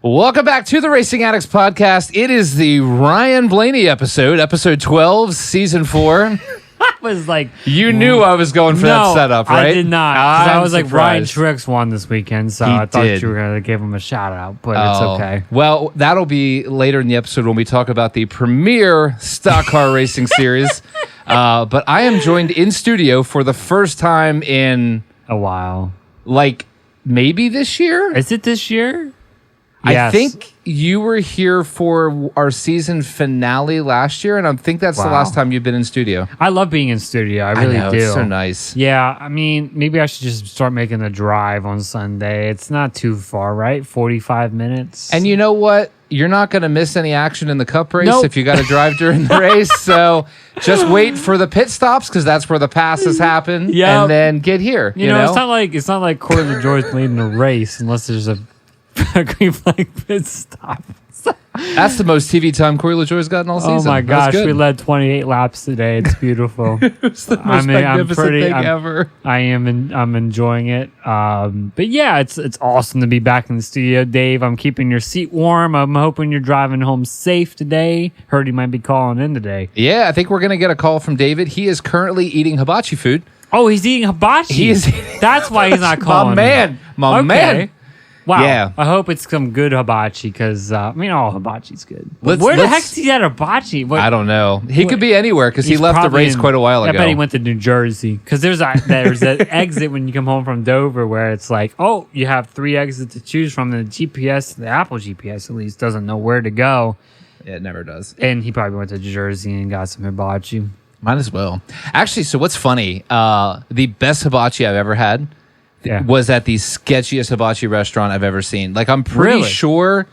Welcome back to the Racing Addicts podcast. It is the Ryan Blaney episode 12, season 4. I was like, you knew I was going for that setup, right? I did not. I was like, Ryan surprised. Truex won this weekend, so I thought you were going to give him a shout out, but it's okay. Well, that'll be later in the episode when we talk about the premier stock car racing series. But I am joined in studio for the first time in a while. Like, maybe this year? Is it this year? Yes. I think you were here for our season finale last year, and I think that's the last time you've been in studio. I love being in studio. I really do. It's so nice. Yeah, I mean, maybe I should just start making the drive on Sunday. It's not too far, right? 45 minutes. And you know what? You're not going to miss any action in the Cup race if you got to drive during the race. So just wait for the pit stops because that's where the passes happen. And then get here. You know, it's not like Corey LaJoie's leading the race unless there's a green flag pit stop. That's the most TV time Corey LaJoie's gotten all season. Oh my gosh, we led 28 laps today. It's beautiful. It's the most magnificent thing ever. I'm enjoying it. But yeah, it's awesome to be back in the studio, Dave. I'm keeping your seat warm. I'm hoping you're driving home safe today. Heard he might be calling in today. Yeah, I think we're gonna get a call from David. He is currently eating hibachi food. Oh, he's eating hibachi. He is. That's why he's not calling. My man. Wow. Yeah. I hope it's some good hibachi because, all hibachi's good. Where the heck did he get hibachi? I don't know. He could be anywhere because he left the race quite a while ago. I bet he went to New Jersey because there's an exit when you come home from Dover where it's like, oh, you have 3 exits to choose from. The GPS, the Apple GPS at least, doesn't know where to go. Yeah, it never does. And he probably went to Jersey and got some hibachi. Might as well. Actually, so what's funny, the best hibachi I've ever had was at the sketchiest hibachi restaurant I've ever seen. Like, I'm pretty sure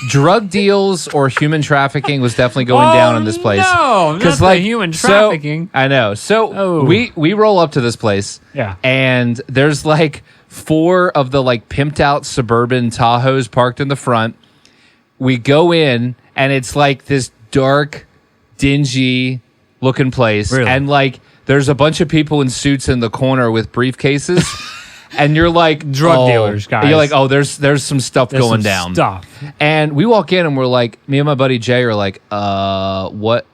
drug deals or human trafficking was definitely going down in this place. No, not the human trafficking. I know. So we roll up to this place, and there's like 4 of the like pimped out suburban Tahoes parked in the front. We go in, and it's like this dark, dingy looking place, and like there's a bunch of people in suits in the corner with briefcases. And you're like drug dealers, guys. You're like, there's some stuff going down. And we walk in and we're like, me and my buddy Jay are like, what?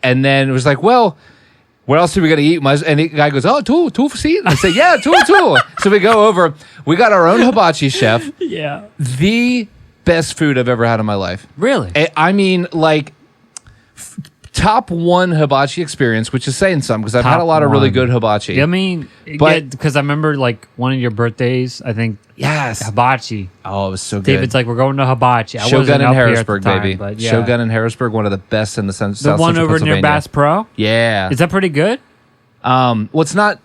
And then it was like, well, what else are we gonna eat? And the guy goes, two for seat. I say, yeah, two. So we go over. We got our own hibachi chef. Yeah, the best food I've ever had in my life. Really? I mean, like. Top 1 hibachi experience, which is saying something because I've had a lot of really good hibachi. I mean, because I remember like one of your birthdays, I think. Yes, hibachi. Oh, it was so good. David's like, we're going to hibachi. Shogun in Harrisburg, baby. Shogun in Harrisburg, one of the best in the South Central Pennsylvania. The one over near Bass Pro. Yeah, is that pretty good? Well, it's not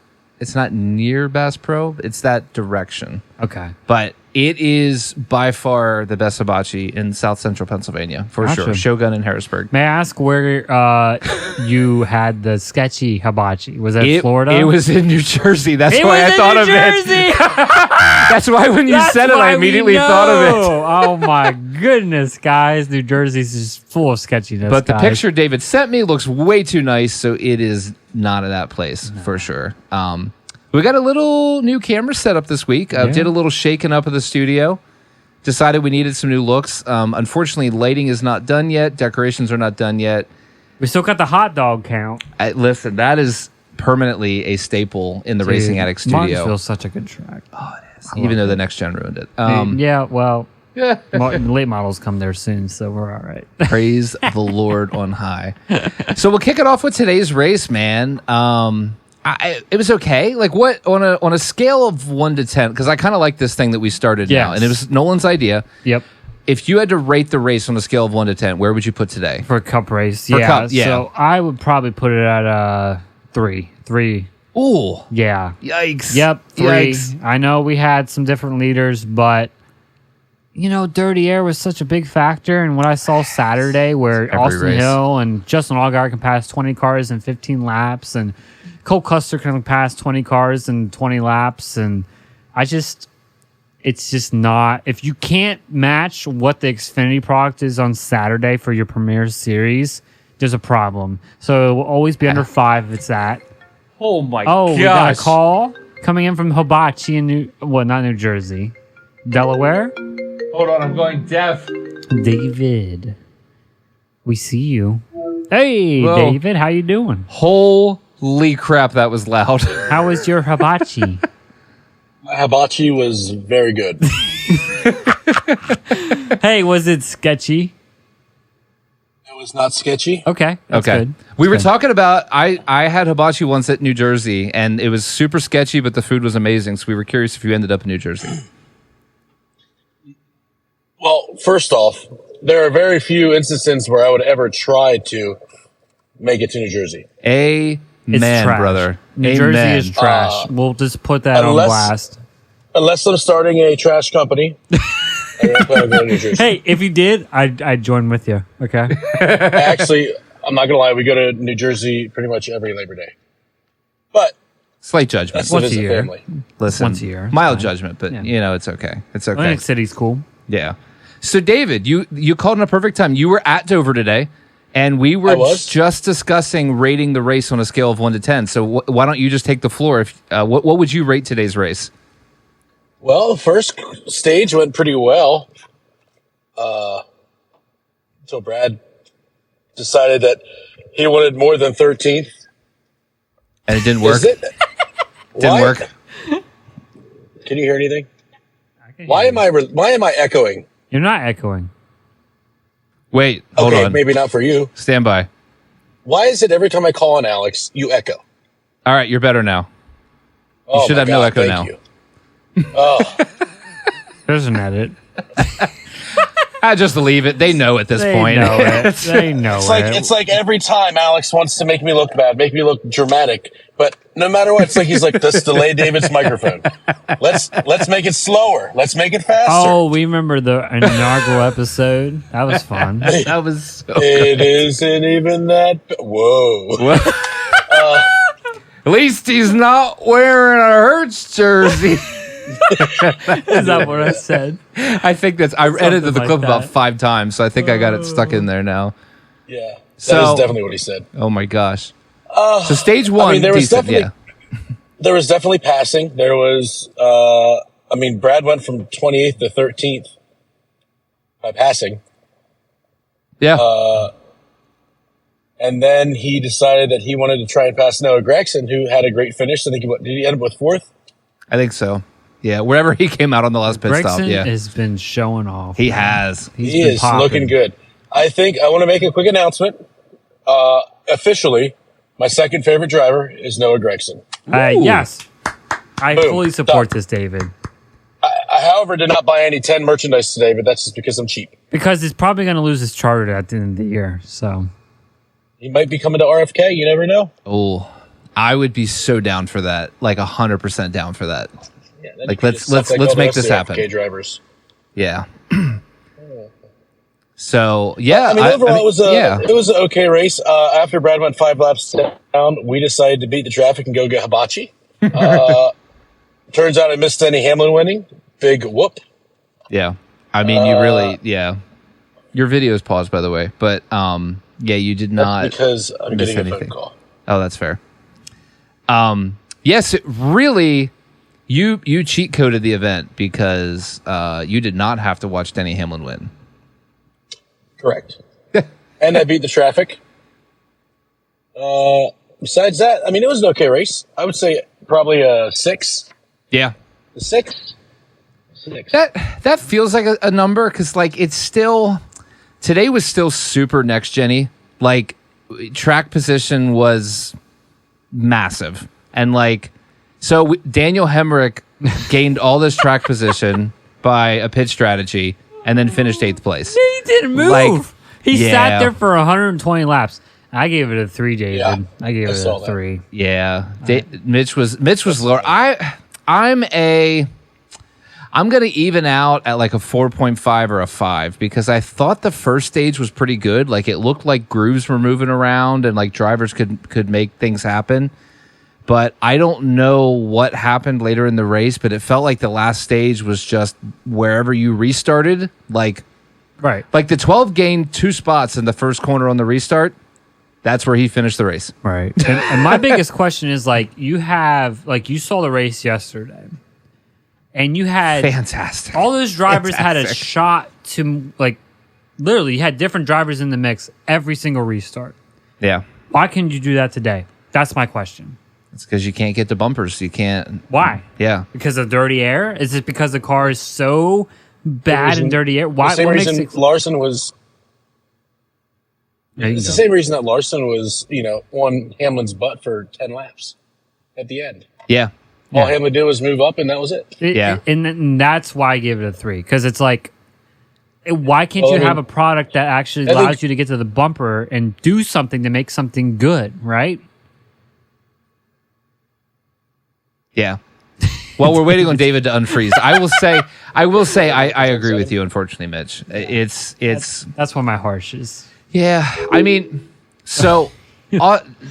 near Bass Pro. It's that direction. Okay, but it is by far the best hibachi in South Central Pennsylvania, for sure. Shogun in Harrisburg. May I ask where you had the sketchy hibachi? Was that Florida? It was in New Jersey. That's why I thought of it. That's why when you said it, I immediately thought of it. Oh my goodness, guys. New Jersey's just full of sketchiness. But the picture David sent me looks way too nice, so it is not at that place, for sure. We got a little new camera set up this week. Did a little shaking up of the studio. Decided we needed some new looks. Unfortunately, lighting is not done yet. Decorations are not done yet. We still got the hot dog count. Listen, that is permanently a staple in the Racing Addicts studio. Martinsville's such a good track. Oh, it is. Even though the next gen ruined it. Late models come there soon, so we're all right. Praise the Lord on high. So we'll kick it off with today's race, man. It was okay. Like, what on a scale of 1 to 10? Because I kind of like this thing that we started now, and it was Nolan's idea. Yep. If you had to rate the race on a scale of 1 to 10, where would you put today for a Cup race? Cup, So I would probably put it at 3. 3. Ooh. Yeah. Yikes. Yep. 3. Yikes. I know we had some different leaders, but dirty air was such a big factor. And what I saw Saturday, where Austin Hill and Justin Allgaier can pass 20 cars in 15 laps, and Cole Custer can pass 20 cars in 20 laps, and it's just not. If you can't match what the Xfinity product is on Saturday for your Premier Series, there's a problem. So it will always be under 5 if it's that. Oh my gosh. We got a call coming in from Hibachi in not New Jersey, Delaware. Hold on, I'm going deaf. David, we see you. Hey, Whoa. David, how you doing? Holy crap, that was loud. How was your hibachi? My hibachi was very good. Hey, was it sketchy? It was not sketchy. Okay, that's Okay. good. We were talking about, I had hibachi once at New Jersey, and it was super sketchy, but the food was amazing, so we were curious if you ended up in New Jersey. Well, first off, there are very few instances where I would ever try to make it to New Jersey. It's trash. Brother. New Jersey is trash. We'll just put that on blast. Unless I'm starting a trash company. I don't plan on going to New Jersey. Hey, if you did, I'd join with you. Okay. Actually, I'm not going to lie. We go to New Jersey pretty much every Labor Day. But Slight judgment. that's to Once a visit year. family. Listen, Once a year. mild Fine. judgment, but it's okay. It's okay. Atlantic City's cool. Yeah. So, David, you called in a perfect time. You were at Dover today, and we were just discussing rating the race on a scale of 1 to 10. So, why don't you just take the floor? If what would you rate today's race? Well, the first stage went pretty well. Until Brad decided that he wanted more than 13th. And it didn't work. Is it? Didn't work. Can you hear anything? Why am I echoing? You're not echoing. Wait, hold Okay, on. maybe not for you. Stand by. Why is it every time I call on Alex, you echo? All right, you're better now. Oh, should my have no God, echo thank now. You. Oh, There's an edit. Just leave it. They know at this They point. know it. They know it's like every time Alex wants to make me look bad, make me look dramatic, but no matter what, it's like he's like, let's delay David's microphone. Let's make it slower. Let's make it faster. Oh, we remember the inaugural episode. That was fun. That was so It isn't even that. Whoa. At least he's not wearing a Hertz jersey. Is that what I said? I think I edited the like clip about that. 5 times, so I think I got it stuck in there now. Yeah, So- that is definitely what he said. Oh my gosh. So stage 1, I mean, there was decent, yeah. There was definitely passing. There was, Brad went from 28th to 13th by passing. Yeah. And then he decided that he wanted to try and pass Noah Gragson, who had a great finish. I think did he end up with 4th? I think so. Yeah, wherever he came out on the last pit stop. Gregson Yeah. has been showing off. He has. He is looking good. I think I want to make a quick announcement. Officially, my second favorite driver is Noah Gragson. Yes. I Boom. fully support this, David. I, however, did not buy any 10 merchandise today, but that's just because I'm cheap. Because he's probably going to lose his charter at the end of the year. So He might be coming to RFK. You never know. Oh, I would be so down for that. Like 100% down for that. Yeah, Like, let's make this happen. RFK drivers. Yeah. So, yeah. I mean, overall, yeah. it was an okay race. After Brad went 5 laps down, we decided to beat the traffic and go get hibachi. Turns out I missed Denny Hamlin winning. Big whoop. Yeah. I mean, you really, yeah. Your video is paused, by the way. But, yeah, you did not. Because I'm miss getting a anything. phone call. Oh, that's fair. Yes, it really, you cheat coded the event because you did not have to watch Denny Hamlin win. Correct. And I beat the traffic. Besides that, I mean, it was an okay race. I would say probably a 6. Yeah. A 6? 6. That feels like a number because, like, it's still, today was still super next gen-y. Like, track position was massive. And, like, so Daniel Hemrick gained all this track position by a pit strategy and then finished 8th place. he didn't move. Like, he yeah. sat there for 120 laps. I gave it a 3, David. Yeah, I gave it saw a that. 3. Yeah. Mitch was lower. I'm going to even out at like a 4.5 or a 5 because I thought the first stage was pretty good. Like, it looked like grooves were moving around and like drivers could make things happen. But I don't know what happened later in the race, but it felt like the last stage was just wherever you restarted. Like the 12 gained 2 spots in the first corner on the restart. That's where he finished the race. Right. And my biggest question is, like, you saw the race yesterday. and you had fantastic. All those drivers had a shot to like. Literally, you had different drivers in the mix every single restart. Yeah. Why can't you do that today? That's my question. It's because you can't get the bumpers. You can't. Why? Yeah. Because of dirty air? Is it because the car is so bad in dirty air? Why? The same reason Larson was. It's the same reason that Larson was, on Hamlin's butt for 10 laps at the end. Yeah. All Hamlin did was move up, and that was it. And that's why I gave it a 3. Because it's like, why can't you have a product that actually allows you to get to the bumper and do something to make something good, right? Yeah. Well, we're waiting on David to unfreeze. I will say, I agree with you. Unfortunately, Mitch, that's why my harsh is. Yeah, I mean, so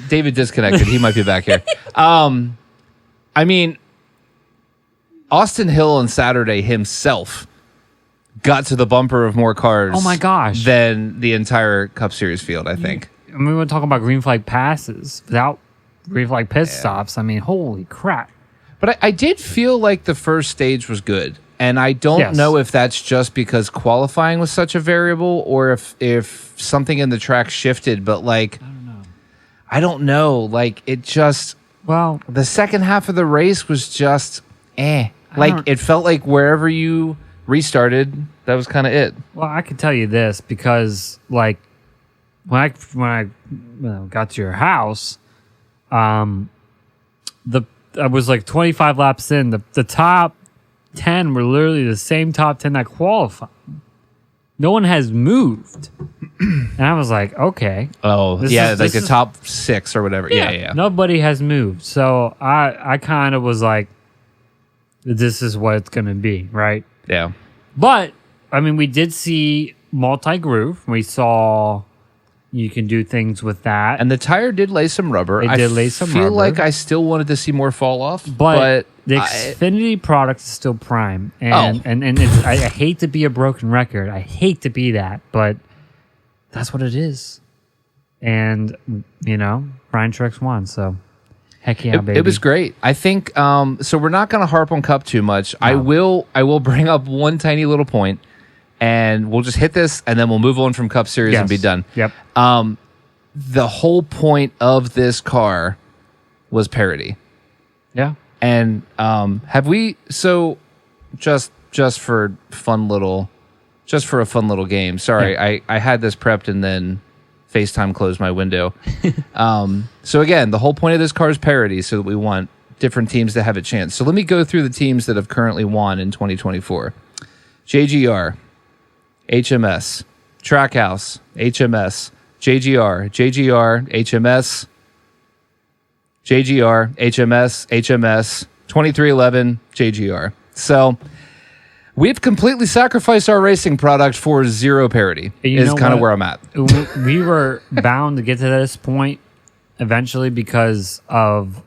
David disconnected. He might be back here. I mean, Austin Hill on Saturday himself got to the bumper of more cars. Oh my gosh! Than the entire Cup Series field. I think. I mean, we're talking about green flag passes without green flag pit stops. I mean, holy crap! But I did feel like the first stage was good. And I don't know if that's just because qualifying was such a variable or if something in the track shifted. But, like, I don't know. Like, it just... Well... The second half of the race was just Like, it felt like wherever you restarted, that was kind of it. Well, I can tell you this because, like, when I got to your house, I was, like, 25 laps in. The top 10 were literally the same top 10 that qualified. No one has moved. And I was like, okay. Oh, the top 6 or whatever. Yeah. Nobody has moved. So I kind of was like, this is what it's going to be, right? Yeah. But, I mean, we did see multi-groove. We saw you can do things with that. And the tire did lay some rubber. It did lay some rubber. I feel like I still wanted to see more fall off. But the Xfinity product is still prime. And it's, I hate to be a broken record. I hate to be that. But that's what it is. And, Brian Truex won. So, heck yeah, baby. It was great. I think, so we're not going to harp on Cup too much. No. I will bring up one tiny little point. And we'll just hit this, and then we'll move on from Cup Series and be done. Yep. The whole point of this car was parity. Yeah. And have we? So just for a fun little game. Sorry, yeah. I had this prepped and then FaceTime closed my window. So again, the whole point of this car is parity, so that we want different teams to have a chance. So let me go through the teams that have currently won in 2024. JGR. HMS, Trackhouse, HMS, JGR, HMS, JGR, HMS, 2311, JGR. So we've completely sacrificed our racing product for zero parity. Is kind of where I'm at. We were bound to get to this point eventually because of...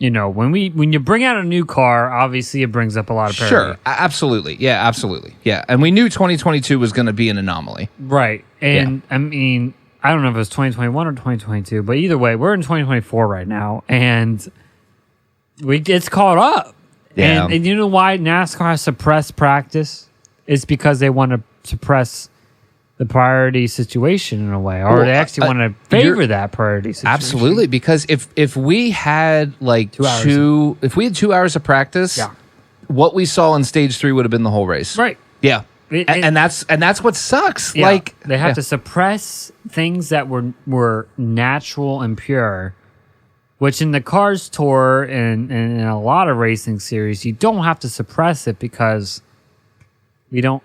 when you bring out a new car, obviously it brings up a lot of parity. Sure, absolutely. Yeah, absolutely. Yeah, and we knew 2022 was going to be an anomaly. Right. And, I mean, I don't know if it was 2021 or 2022, but either way, we're in 2024 right now, and it's caught up. Yeah. And you know why NASCAR has suppressed practice? It's because they want to suppress the priority situation in a way, or they actually want to favor that priority situation. Absolutely, because if we had like 2 hours of practice, what we saw in stage 3 would have been the whole race. Right. Yeah. And that's what sucks. Yeah. Like they have to suppress things that were natural and pure, which in the Cars Tour and in a lot of racing series, you don't have to suppress it because we don't,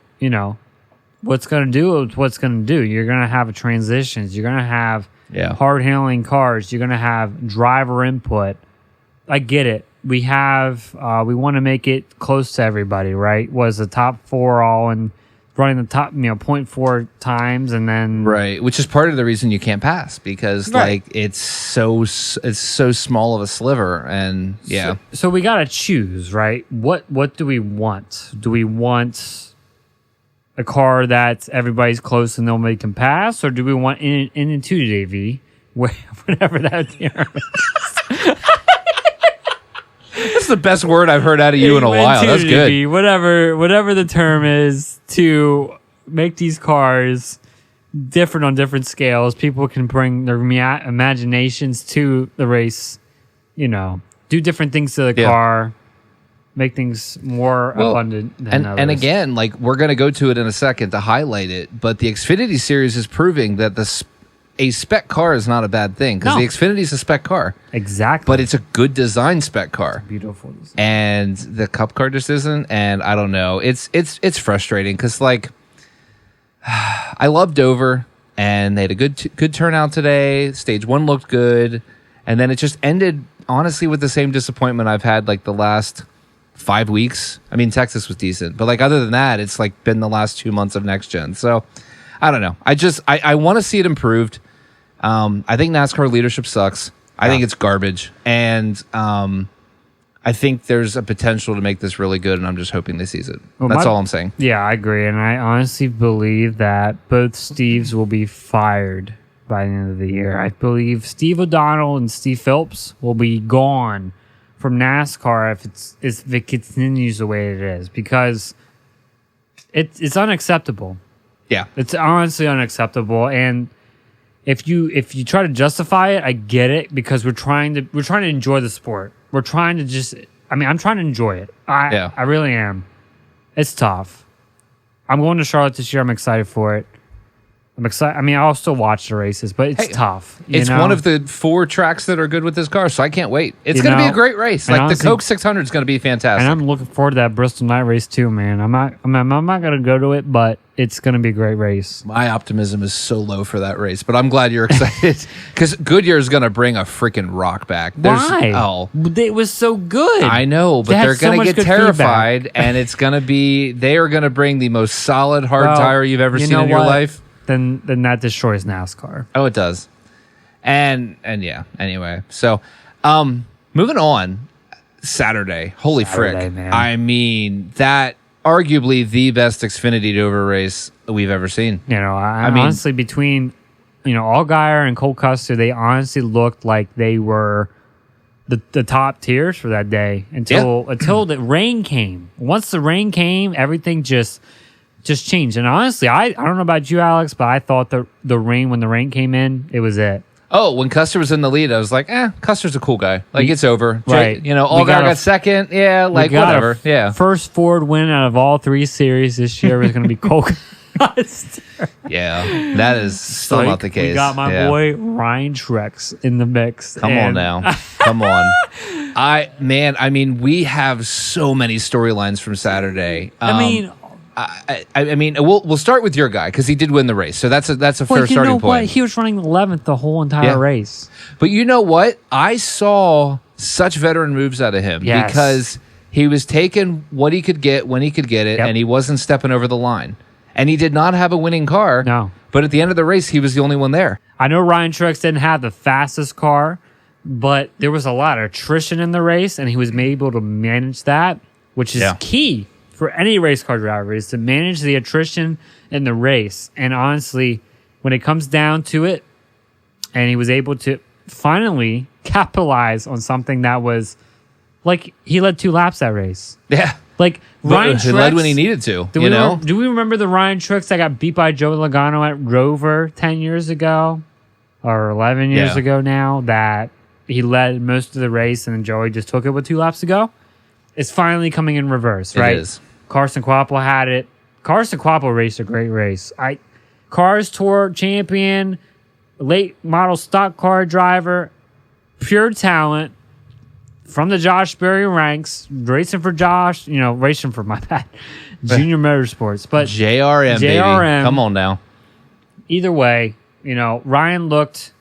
what's going to do is what's going to do. You're going to have transitions. You're going to have hard-handling cars. You're going to have driver input. I get it. We want to make it close to everybody, right? Was the top 4 all and running the top, 0.4 times and then... Right, which is part of the reason you can't pass because it's so small of a sliver and So we got to choose, right? What do we want? Do we want a car that everybody's close and nobody can pass, or do we want in into AV, whatever that term is? was the best word I've heard out of you in a while. That's good. Whatever the term is, to make these cars different on different scales. People can bring their imaginations to the race, do different things to the car, make things more abundant than others. And again, like, we're going to go to it in a second to highlight it, but the Xfinity series is proving that a spec car is not a bad thing, because the Xfinity is a spec car. Exactly. But it's a good design spec car. Beautiful design. And the Cup car just isn't, and I don't know. It's frustrating, because, like, I love Dover, and they had a good turnout today. Stage 1 looked good, and then it just ended, honestly, with the same disappointment I've had, like, the last 5 weeks. I mean, Texas was decent, but, like, other than that, it's, like, been the last 2 months of next gen. So, I don't know. I want to see it improved. I think NASCAR leadership sucks. I think it's garbage, and I think there's a potential to make this really good, and I'm just hoping they seize it. That's all I'm saying. Yeah, I agree, and I honestly believe that both Steves will be fired by the end of the year. I believe Steve O'Donnell and Steve Phelps will be gone from NASCAR if it continues the way it is, because it's unacceptable. Yeah, it's honestly unacceptable, and if you try to justify it, I get it, because we're trying to enjoy the sport. We're trying to I'm trying to enjoy it. I really am. It's tough. I'm going to Charlotte this year. I'm excited for it. I'm excited. I mean, I'll still watch the races, but it's tough. It's one of the 4 tracks that are good with this car, so I can't wait. It's going to be a great race. Like, honestly, the Coke 600 is going to be fantastic. And I'm looking forward to that Bristol night race too, man. I'm not going to go to it, but it's going to be a great race. My optimism is so low for that race, but I'm glad you're excited, because Goodyear is going to bring a freaking rock back. Why? It was so good. I know, but they're going to get terrified, and it's going to be, they are going to bring the most solid hard tire you've ever seen in your life. Then that destroys NASCAR. Oh, it does. And yeah, anyway. So, moving on, Saturday. Holy frick. Man. I mean, that arguably the best Xfinity Dover race we've ever seen. I mean, honestly, between, Allgaier and Cole Custer, they honestly looked like they were the top tiers for that day until the rain came. Once the rain came, everything just changed. And honestly, I don't know about you, Alex, but I thought the rain, when the rain came in, it was it. Oh, when Custer was in the lead, I was like, Custer's a cool guy. Like, it's over. Right. Allgaier got second. Yeah, like, whatever. Yeah. First Ford win out of all 3 series this year was going to be Cole Custer. Yeah, that is still not the case. We got my boy Ryan Truex in the mix. Come on now. Come on. I mean, we have so many storylines from Saturday. I mean, we'll start with your guy, because he did win the race, so that's a fair starting point. What? He was running 11th the whole entire race. But you know what? I saw such veteran moves out of him, because he was taking what he could get when he could get it, and he wasn't stepping over the line. And he did not have a winning car. No. But at the end of the race, he was the only one there. I know Ryan Truex didn't have the fastest car, but there was a lot of attrition in the race, and he was able to manage that, which is key for any race car driver, is to manage the attrition in the race. And honestly, when it comes down to it, and he was able to finally capitalize on something that was, like, he led 2 laps that race. Yeah. Like, Ryan Truex, he led when he needed to, do we remember the Ryan Truex that got beat by Joe Logano at Rover 10 years ago? Or 11 years ago now, that he led most of the race and then Joey just took it with 2 laps to go? It's finally coming in reverse, right? It is. Carson Kvapil had it. Carson Kvapil raced a great race. Cars Tour champion, late model stock car driver, pure talent from the Josh Berry ranks, racing for my bad, Junior Motorsports. But JRM, baby. Come on now. Either way, Ryan looked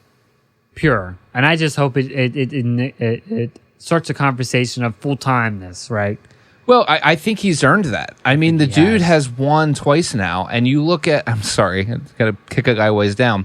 pure, and I just hope it starts a conversation of full-timeness, right? Well, I think he's earned that. I mean, the dude has won twice now, and you look at... I'm sorry, I've got to kick a guy ways down.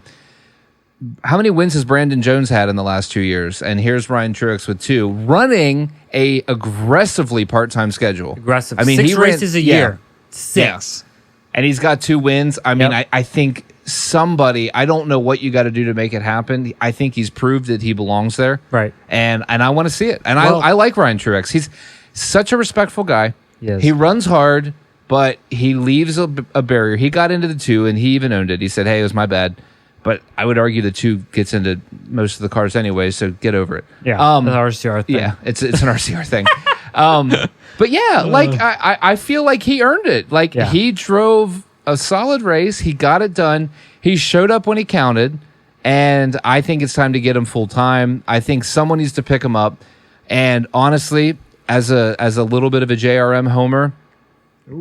How many wins has Brandon Jones had in the last 2 years? And here's Ryan Truex with 2, running a aggressively part-time schedule. Aggressive. I mean, 6 races a year. 6. Yeah. And he's got 2 wins. I mean, I think somebody, I don't know what you got to do to make it happen. I think he's proved that he belongs there. Right. And I want to see it. And I like Ryan Truex. He's such a respectful guy. Yes. He runs hard, but he leaves a barrier. He got into the 2, and he even owned it. He said, hey, it was my bad. But I would argue the 2 gets into most of the cars anyway, so get over it. Yeah, the RCR thing. Yeah, it's an RCR thing. But yeah, like I feel like he earned it. Like he drove a solid race. He got it done. He showed up when he counted, and I think it's time to get him full time. I think someone needs to pick him up. And honestly, as a little bit of a JRM homer,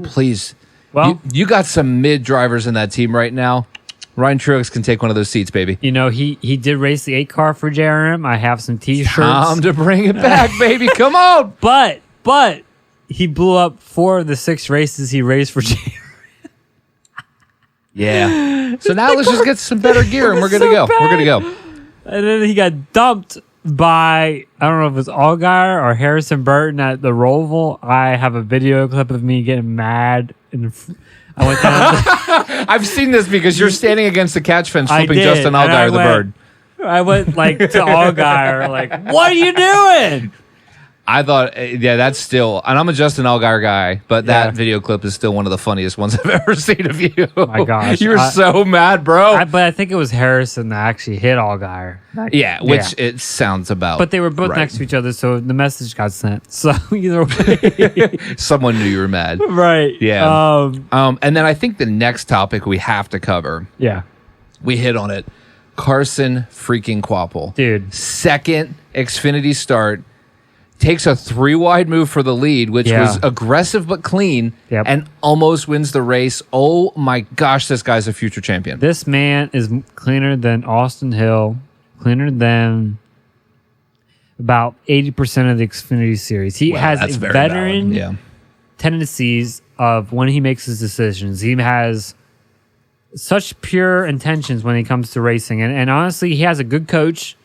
please. Well, you got some mid drivers in that team right now. Ryan Truex can take one of those seats, baby. You know, he did race the 8 car for JRM. I have some T-shirts. Time to bring it back, baby. Come on. But he blew up 4 of the 6 races he raced for JRM. Yeah. So now let's just get some better gear, and we're going to go. We're going to go. And then he got dumped by, I don't know if it was Allgaier or Harrison Burton at the Roval. I have a video clip of me getting mad and I went down. I've seen this because you're standing against the catch fence flipping Justin Allgaier the bird. I went like to Allgaier, like, what are you doing? I thought, that's still, and I'm a Justin Allgaier guy, but that video clip is still one of the funniest ones I've ever seen of you. Oh my gosh. You were so mad, bro. But I think it was Harrison that actually hit Allgaier. Which it sounds about. But they were both next to each other, so the message got sent. So either way. Someone knew you were mad. Right. Yeah. And then I think the next topic we have to cover. Yeah. We hit on it. Carson freaking Kvapil. Dude. Second Xfinity start. Takes a 3-wide move for the lead, which was aggressive but clean, and almost wins the race. Oh my gosh, this guy's a future champion. This man is cleaner than Austin Hill, cleaner than about 80% of the Xfinity series. He has veteran tendencies of when he makes his decisions. He has such pure intentions when he comes to racing. And honestly, he has a good coach.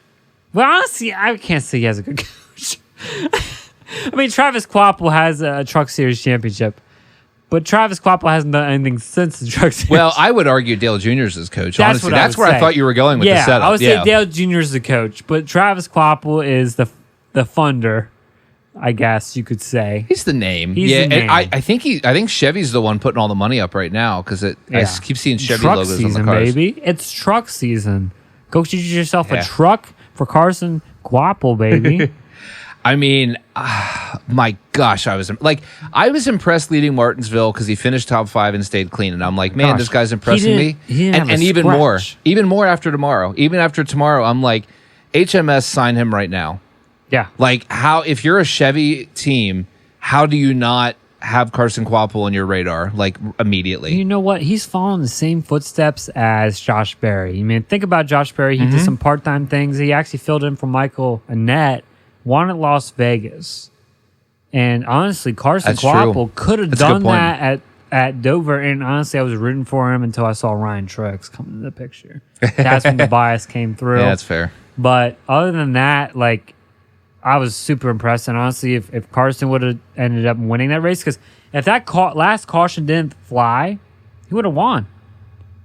Well, honestly, I can't say he has a good coach. I mean, Travis Kvapil has a Truck Series championship, but Travis Kvapil hasn't done anything since the Truck Series. Well, I would argue Dale Jr. is his coach. Honestly, that's where I thought you were going with the setup. I would say Dale Jr. is the coach, but Travis Kvapil is the funder, I guess you could say. He's the name. He's the name. I think Chevy's the one putting all the money up right now because I keep seeing Chevy truck logos season, on the cars. Baby. It's truck season. Go get yourself a truck for Carson Kvapil, baby. I mean, my gosh, I was impressed leading Martinsville because he finished top 5 and stayed clean, and I'm like, man, this guy's impressing me, and even more after tomorrow. Even after tomorrow, I'm like, HMS, sign him right now. Yeah, like if you're a Chevy team, how do you not have Carson Kvapil on your radar like immediately? You know what? He's following the same footsteps as Josh Berry. I mean, think about Josh Berry. He did some part-time things. He actually filled in for Michael Annett. Won at Las Vegas. And honestly, Carson Kvapil could have done that at Dover. And honestly, I was rooting for him until I saw Ryan Truex come into the picture. That's when the bias came through. Yeah, that's fair. But other than that, like, I was super impressed. And honestly, if Carson would have ended up winning that race, because if that last caution didn't fly, he would have won.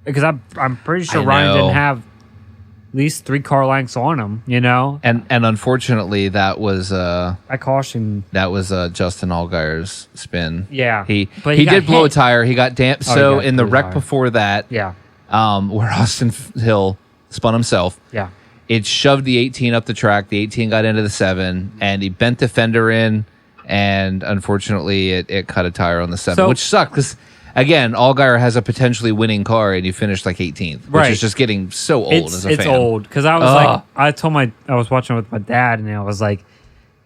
Because I'm pretty sure Ryan didn't have at least 3 car lengths on him, you know? And unfortunately, that was I caution. That was Justin Allgaier's spin. Yeah. He did blow a tire. He got damp. So in the wreck tire before that, where Austin Hill spun himself. Yeah. It shoved the 18 up the track. The 18 got into the 7, and he bent the fender in, and unfortunately, it cut a tire on the 7, which sucked because, again, Allgaier has a potentially winning car, and he finished like 18th, which is just getting so old as a fan. It's old because I was I was watching with my dad, and I was like,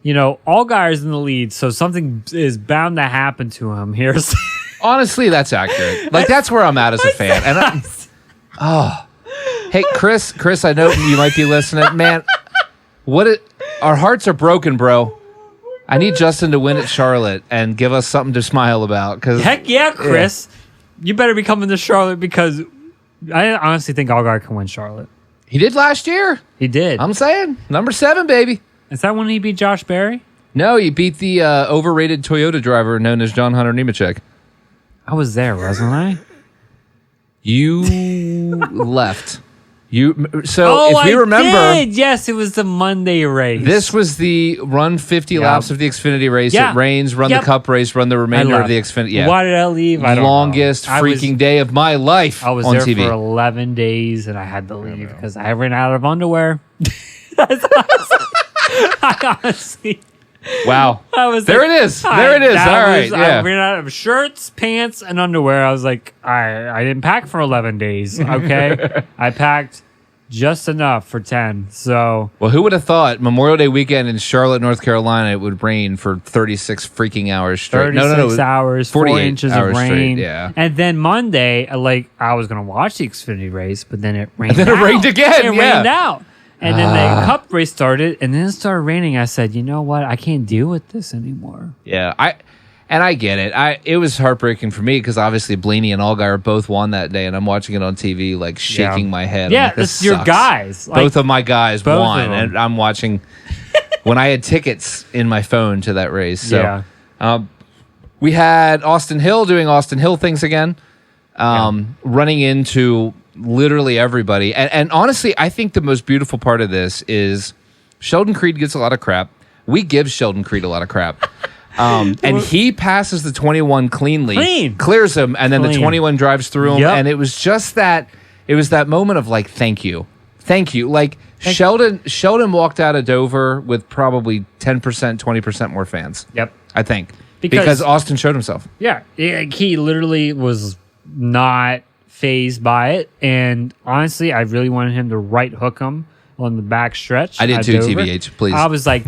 you know, Allgaier's in the lead, so something is bound to happen to him here. Honestly, that's accurate. Like, that's where I'm at as a fan. And hey, Chris, I know you might be listening. Man, our hearts are broken, bro. I need Justin to win at Charlotte and give us something to smile about. Heck yeah, Chris. Yeah. You better be coming to Charlotte because I honestly think Allgaier can win Charlotte. He did last year. He did. I'm saying. Number 7, baby. Is that when he beat Josh Berry? No, he beat the overrated Toyota driver known as John Hunter Nemechek. I was there, wasn't I? You left. If we remember, yes, it was the Monday race. This was the run 50 laps of the Xfinity race. It rains, run the Cup race, run the remainder of the Xfinity. Yeah. Why did I leave? I don't Longest know. freaking day of my life. I was on there TV. for 11 days, and I had to leave because I ran out of underwear. I honestly. Wow. There it is. All right. I ran out of shirts, pants, and underwear. I was like, I didn't pack for 11 days. Okay. I packed just enough for 10. So. Well, who would have thought Memorial Day weekend in Charlotte, North Carolina, it would rain for 36 freaking hours straight? 36 hours, 4 inches of rain. Straight, yeah. And then Monday, I was going to watch the Xfinity race, but then it rained out. It rained again. It rained out. And then the Cup race started, and then it started raining. I said, you know what? I can't deal with this anymore. Yeah, I get it. It was heartbreaking for me because obviously Blaney and Allgaier both won that day, and I'm watching it on TV, like shaking my head. Yeah, like, it's your guys. Both of my guys won, and I'm watching when I had tickets in my phone to that race. So, we had Austin Hill doing Austin Hill things again, running into literally everybody. And honestly, I think the most beautiful part of this is Sheldon Creed gets a lot of crap. We give Sheldon Creed a lot of crap. And he passes the 21 cleanly, clears him, and then the 21 drives through him. And it was just that, it was that moment of like, thank you. Like Sheldon walked out of Dover with probably 10%, 20% more fans. Yep. I think. Because Austin showed himself. Yeah. He literally was not phased by it, and honestly, I really wanted him to right hook him on the back stretch. I did too, TBH, please. I was like,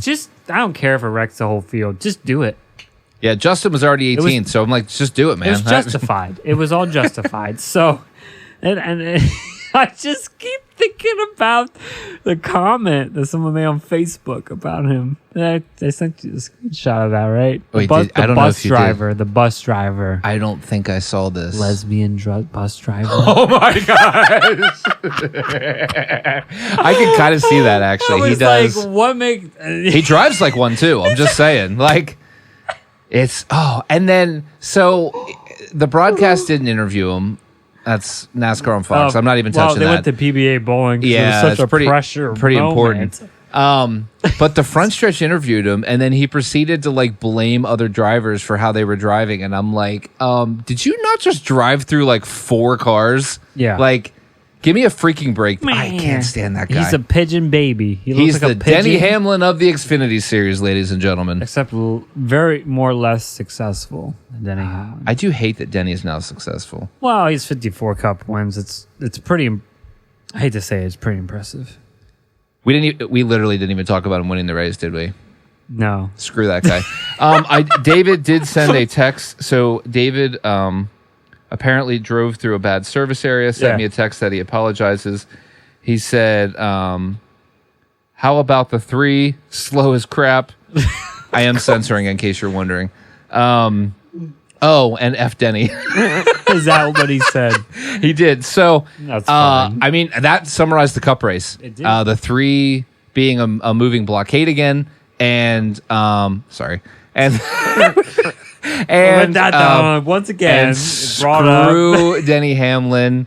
I don't care if it wrecks the whole field, just do it. Yeah, Justin was already 18, so I'm like, just do it, man. It was justified. It was all justified. So, and I just keep thinking about the comment that someone made on Facebook about him. I sent you a screenshot of that, right? Wait, the bus driver. I don't think I saw this. Lesbian bus driver. Oh my gosh. I can kind of see that, actually. He does. Like, he drives like one too. I'm just saying. Like, and then, so the broadcast didn't interview him. That's NASCAR on Fox. I'm not even touching that. They went to PBA bowling. Yeah, it was such a pretty moment. important. But the front stretch interviewed him, and then he proceeded to like blame other drivers for how they were driving. And I'm like, did you not just drive through like 4 cars? Yeah. Like, give me a freaking break. Man. I can't stand that guy. He's a pigeon baby. He's like the Denny Hamlin of the Xfinity Series, ladies and gentlemen. Except very more or less successful than Denny Hamlin. I do hate that Denny is now successful. Well, he's 54 Cup wins. It's pretty. I hate to say it's pretty impressive. We literally didn't even talk about him winning the race, did we? No. Screw that guy. David did send a text. So David apparently drove through a bad service area, sent me a text that he apologizes. He said, how about the 3? Slow as crap. I am censoring in case you're wondering. And F Denny. Is that what he said? He did. So, that's fine. I mean, that summarized the Cup race. It did. The 3 being a moving blockade again, and sorry, and once again, and screw Denny Hamlin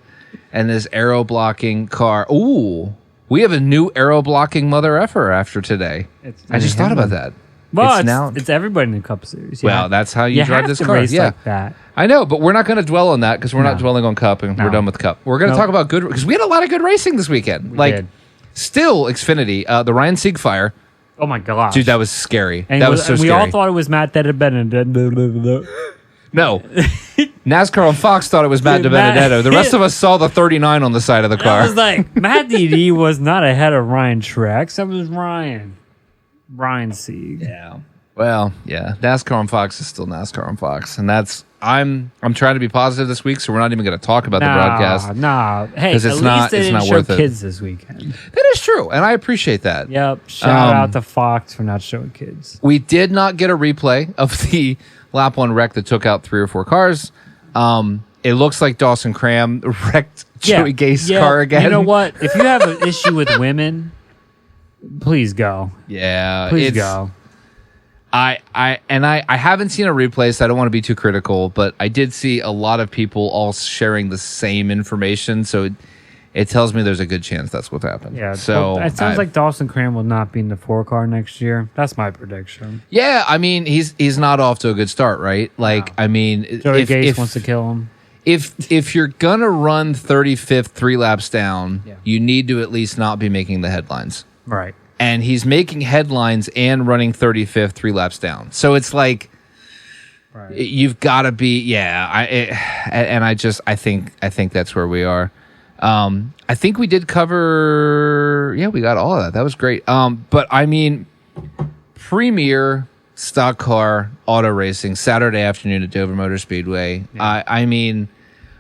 and this aero blocking car. Ooh, we have a new aero blocking mother effer after today. I just thought about that. Well, it's everybody in the Cup Series. Well, that's how you drive this car. Race like that. I know, but we're not going to dwell on that because we're not dwelling on Cup, and we're done with Cup. We're going to talk about good, because we had a lot of good racing this weekend. We did. Still Xfinity, the Ryan Sieg fire. Oh my gosh, dude, that was scary. And that was so scary. We all thought it was Matt DiBenedetto. No, NASCAR on Fox thought it was Matt DiBenedetto. The rest of us saw the 39 on the side of the car. I was like, Matt DD was not ahead of Ryan Truex. That was Ryan Sieg. Yeah. Well, yeah, NASCAR on Fox is still NASCAR on Fox, and that's I'm trying to be positive this week, so we're not even going to talk about the broadcast. Hey, at least they didn't show kids this weekend. That is true, and I apprate that. Yep. Shout out to Fox for not showing kids. We did not get a replay of the lap 1 wreck that took out 3 or 4 cars. It looks like Dawson Cram wrecked Joey Gase's car again. You know what? If you have an issue with women, please go. Yeah, please go. I haven't seen a replay, so I don't want to be too critical, but I did see a lot of people all sharing the same information, so it tells me there's a good chance that's what happened. Yeah. So it sounds like Dawson Cram will not be in the 4 car next year. That's my prediction. Yeah, I mean, he's not off to a good start, right? Like, I mean, Joey Gase wants to kill him. If you're gonna run 35th 3 laps down, you need to at least not be making the headlines. Right. And he's making headlines and running 35th 3 laps down. So it's like, you've got to be, I think that's where we are. I think we did cover, we got all of that. That was great. But I mean, premier stock car auto racing Saturday afternoon at Dover Motor Speedway. Yeah. I mean,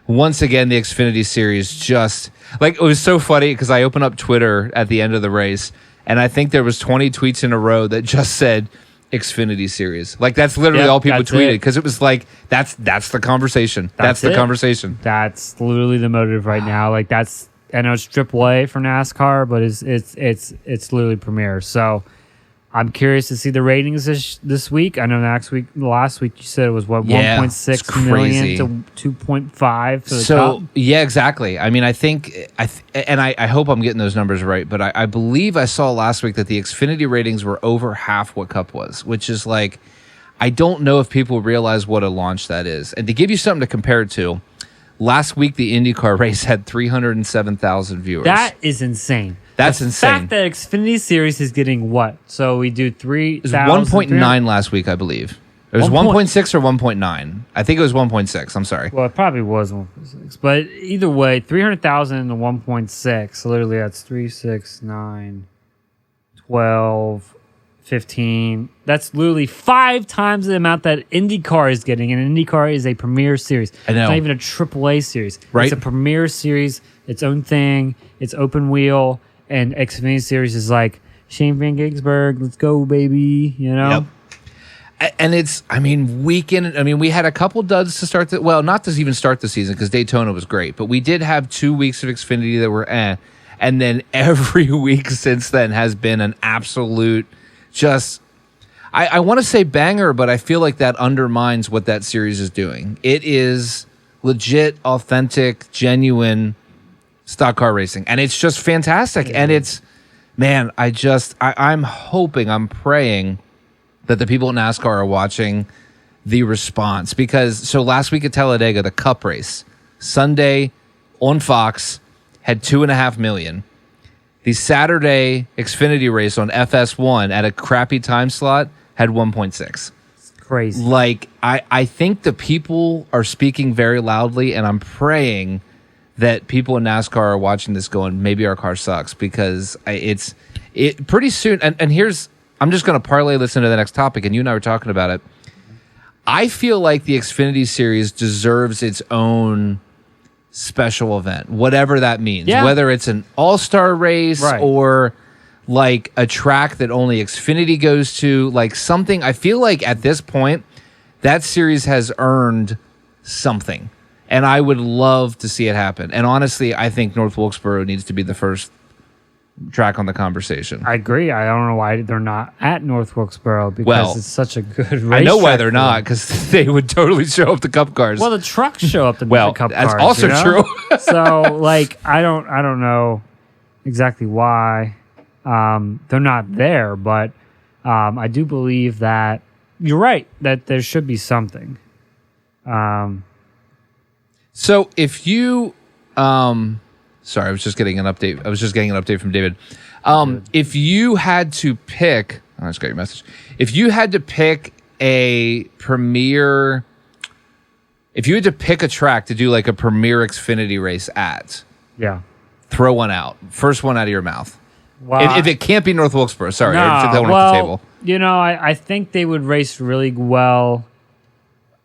once again, the Xfinity Series just like, it was so funny because I opened up Twitter at the end of the race, and I think there was 20 tweets in a row that just said Xfinity Series. Like, that's literally all people tweeted, because it was like, that's the conversation. That's the conversation. That's literally the motive right now. Like, that's, I know it's AAA for NASCAR, but it's literally premier. So I'm curious to see the ratings this week. I know last week you said it was 1.6 million to 2.5 for the Cup. Yeah, exactly. I mean, I think I hope I'm getting those numbers right, but I believe I saw last week that the Xfinity ratings were over half what Cup was, which is like, I don't know if people realize what a launch that is. And to give you something to compare it to, last week the IndyCar race had 307,000 viewers. That is insane. That's insane. The fact that Xfinity Series is getting what? So we do 3,000. It was 1.9 last week, I believe. It was 1.6 or 1.9. I think it was 1.6. I'm sorry. Well, it probably was 1.6. But either way, 300,000 and 1.6. So literally that's 3, 6, 9, 12, 15. That's literally 5 times the amount that IndyCar is getting. And IndyCar is a premier series. I know. It's not even a AAA series. Right. It's a premier series, its own thing. It's open wheel. And Xfinity Series is like, Shane Van Gisbergen, let's go, baby. You know? Yep. And it's, I mean, we had a couple duds to start not to even start the season, because Daytona was great, but we did have 2 weeks of Xfinity that were and then every week since then has been an absolute just, I want to say banger, but I feel like that undermines what that series is doing. It is legit, authentic, genuine stock car racing, and it's just fantastic. And it's, man, I'm hoping, I'm praying that the people at NASCAR are watching the response, because so last week at Talladega, the Cup race Sunday on Fox had 2.5 million. The Saturday Xfinity race on FS1 at a crappy time slot had 1.6. It's crazy. Like, I think the people are speaking very loudly, and I'm praying that people in NASCAR are watching this going, maybe our car sucks, because it's pretty soon. And here's, I'm just going to parlay this into the next topic, and you and I were talking about it. I feel like the Xfinity Series deserves its own special event, whatever that means, whether it's an all-star race or like a track that only Xfinity goes to, like something. I feel like at this point, that series has earned something. And I would love to see it happen. And honestly, I think North Wilkesboro needs to be the first track on the conversation. I agree. I don't know why they're not at North Wilkesboro, because it's such a good race. I know why they're not, because they would totally show up the Cup cars. Well, the trucks show up the Cup cars. That's also true. So, like, I don't know exactly why they're not there, but I do believe that you're right, that there should be something. So if you, sorry, I was just getting an update. From David. If you had to pick, I just got your message. If you had to pick a premier, if you had to pick a track to do like a premier Xfinity race at, throw one out. First one out of your mouth. Well, if it can't be North Wilkesboro, sorry, I took that one off the table. You know, I think they would race really well.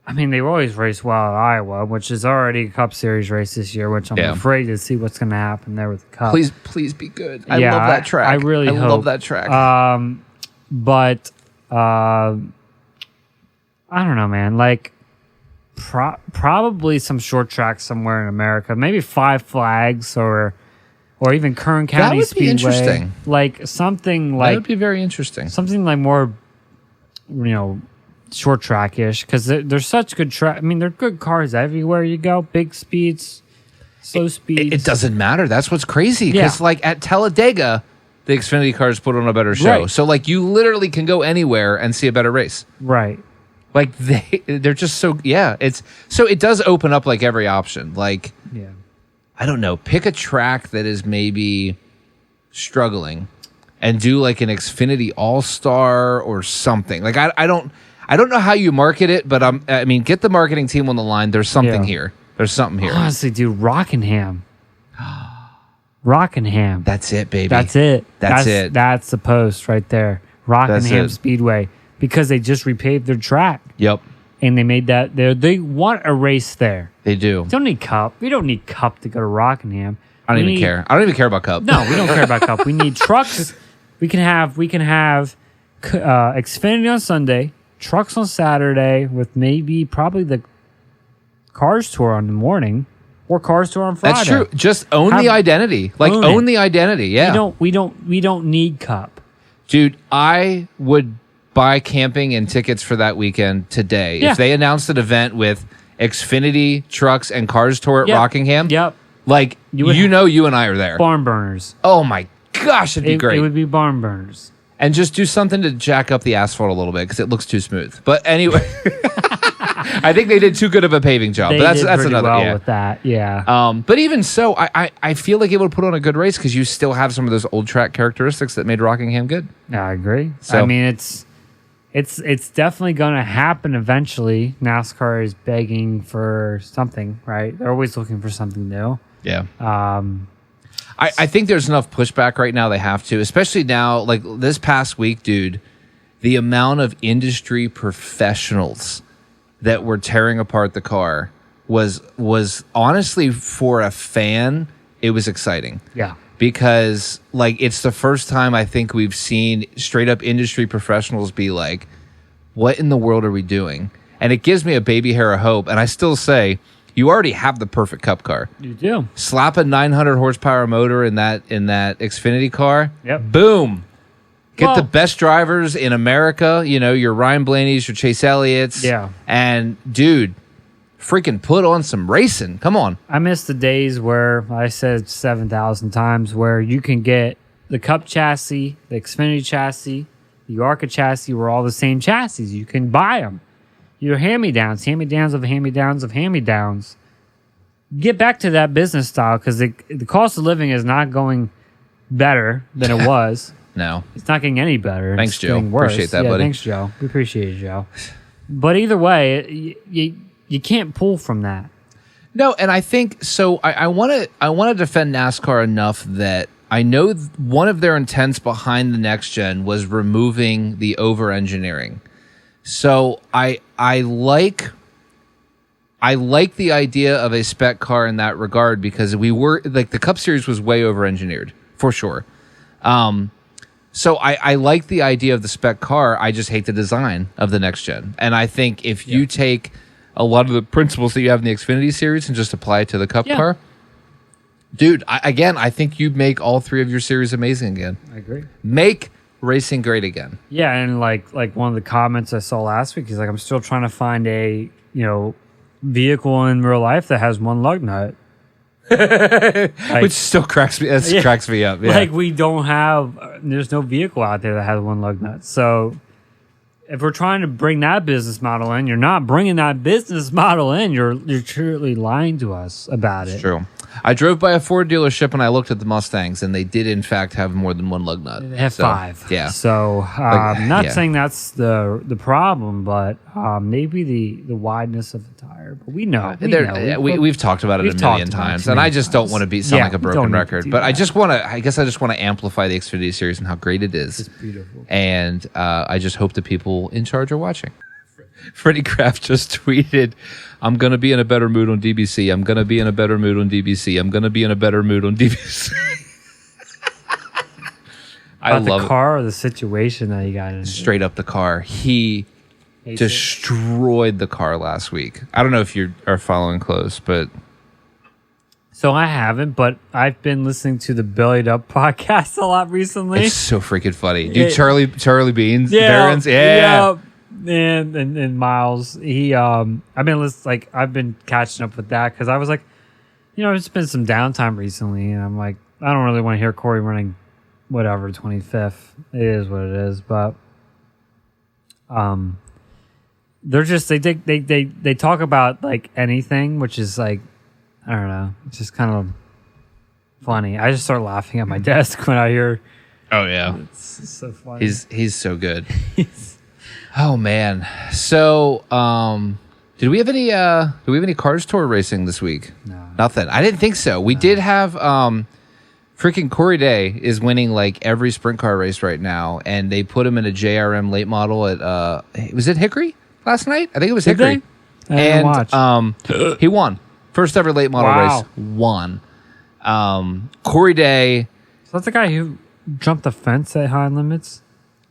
I mean, they always race well at Iowa, which is already a Cup Series race this year, which I'm afraid to see what's going to happen there with the Cup. Please be good. I love that track. I really hope. love that track. But I don't know, man. Like, probably some short track somewhere in America. Maybe Five Flags or even Kern County Speedway. That would be interesting. Like something like... That would be very interesting. Something like more, short track-ish, because they're such good track. I mean, they're good cars everywhere you go. Big speeds. slow speeds. It doesn't matter. That's what's crazy. Because like at Talladega, the Xfinity cars put on a better show. Right. So like you literally can go anywhere and see a better race. Right. Like they're just so it does open up like every option. Like I don't know, pick a track that is maybe struggling and do like an Xfinity All-Star or something. Like I don't know how you market it, but I mean, get the marketing team on the line. There's something here. There's something here. Honestly, dude, Rockingham. Rockingham. That's it, baby. That's it. That's it. That's the post right there. Rockingham Speedway. Because they just repaved their track. Yep. And they made that there. They want a race there. They do. We don't need Cup. We don't need Cup to go to Rockingham. I don't even care. I don't even care about Cup. No, we don't care about Cup. We need trucks. We can have Xfinity on Sunday, trucks on Saturday, with probably the Cars Tour on the morning, or Cars Tour on Friday. That's true. Just own the identity. Like own the identity. Yeah. We don't need Cup. Dude, I would buy camping and tickets for that weekend today. Yeah. If they announced an event with Xfinity, trucks, and Cars Tour at Rockingham, like you and I are there. Barn burners. Oh my gosh, it'd be great. It would be barn burners. And just do something to jack up the asphalt a little bit because it looks too smooth. But anyway, I think they did too good of a paving job. They but did that's pretty another well with that. Yeah. But even so, I feel like it would put on a good race because you still have some of those old track characteristics that made Rockingham good. Yeah, I agree. So I mean, it's definitely going to happen eventually. NASCAR is begging for something, right? They're always looking for something new. Yeah. I think there's enough pushback right now they have to, especially now, like this past week, dude, the amount of industry professionals that were tearing apart the car was honestly, for a fan, it was exciting. Yeah. Because like it's the first time I think we've seen straight up industry professionals be like, what in the world are we doing? And it gives me a baby hair of hope. And I still say, you already have the perfect Cup car. You do. Slap a 900 horsepower motor in that Xfinity car. Yep. Boom. Get the best drivers in America. You know, your Ryan Blaney's, your Chase Elliott's. Yeah. And dude, freaking put on some racing. Come on. I miss the days where I said 7,000 times where you can get the Cup chassis, the Xfinity chassis, the ARCA chassis were all the same chassis. You can buy them. Your hand-me-downs of hand-me-downs of hand-me-downs. Get back to that business style because the cost of living is not going better than it was. No. It's not getting any better. Thanks, Joe. Appreciate that, buddy. Thanks, Joe. We appreciate it, Joe. But either way, you can't pull from that. No, and I think so. I want to defend NASCAR enough that I know one of their intents behind the next gen was removing the over-engineering. So I like the idea of a spec car in that regard because we were like the Cup Series was way over-engineered for sure. So I like the idea of the spec car. I just hate the design of the next gen. And I think if you take a lot of the principles that you have in the Xfinity series and just apply it to the Cup car, dude, I think you make all three of your series amazing again. I agree. Make racing great again. Yeah, and like one of the comments I saw last week is like, I'm still trying to find a vehicle in real life that has one lug nut. Which still cracks me up. Yeah. Like we don't have, there's no vehicle out there that has one lug nut. So if we're trying to bring that business model in, you're not bringing that business model in. You're truly lying to us about it. It's true. I drove by a Ford dealership and I looked at the Mustangs, and they did in fact have more than one lug nut. They have 5. Yeah. So not saying that's the problem, but maybe the wideness of the tire. But we know. We've talked about it a million times, and I just don't want to sound like a broken record. But I just want to amplify the Xfinity series and how great it is. It's beautiful. And I just hope the people in charge are watching. Freddie Kraft just tweeted, I'm going to be in a better mood on DBC. I'm going to be in a better mood on DBC. I'm going to be in a better mood on DBC. I love the car or the situation that he got in. Straight up the car. He destroyed the car last week. I don't know if you are following close, but... So I haven't, but I've been listening to the Bellied Up podcast a lot recently. It's so freaking funny. Dude, Charlie Beans, Barons, and Miles, I've been catching up with that because I was like, it's been some downtime recently, and I'm like, I don't really want to hear Corey running whatever 25th. It is what it is, but they're just they talk about like anything, which is like, I don't know, it's just kind of funny. I just start laughing at my desk when I hear. Oh yeah, it's so funny. He's so good. Oh man. So did we have any Cars Tour racing this week? No. Nothing. I didn't think so. We did have freaking Corey Day is winning like every sprint car race right now, and they put him in a JRM late model at was it Hickory last night? I think it was Hickory. I didn't watch. He won. First ever late model race. Won. Corey Day. Is that the guy who jumped the fence at High Limits?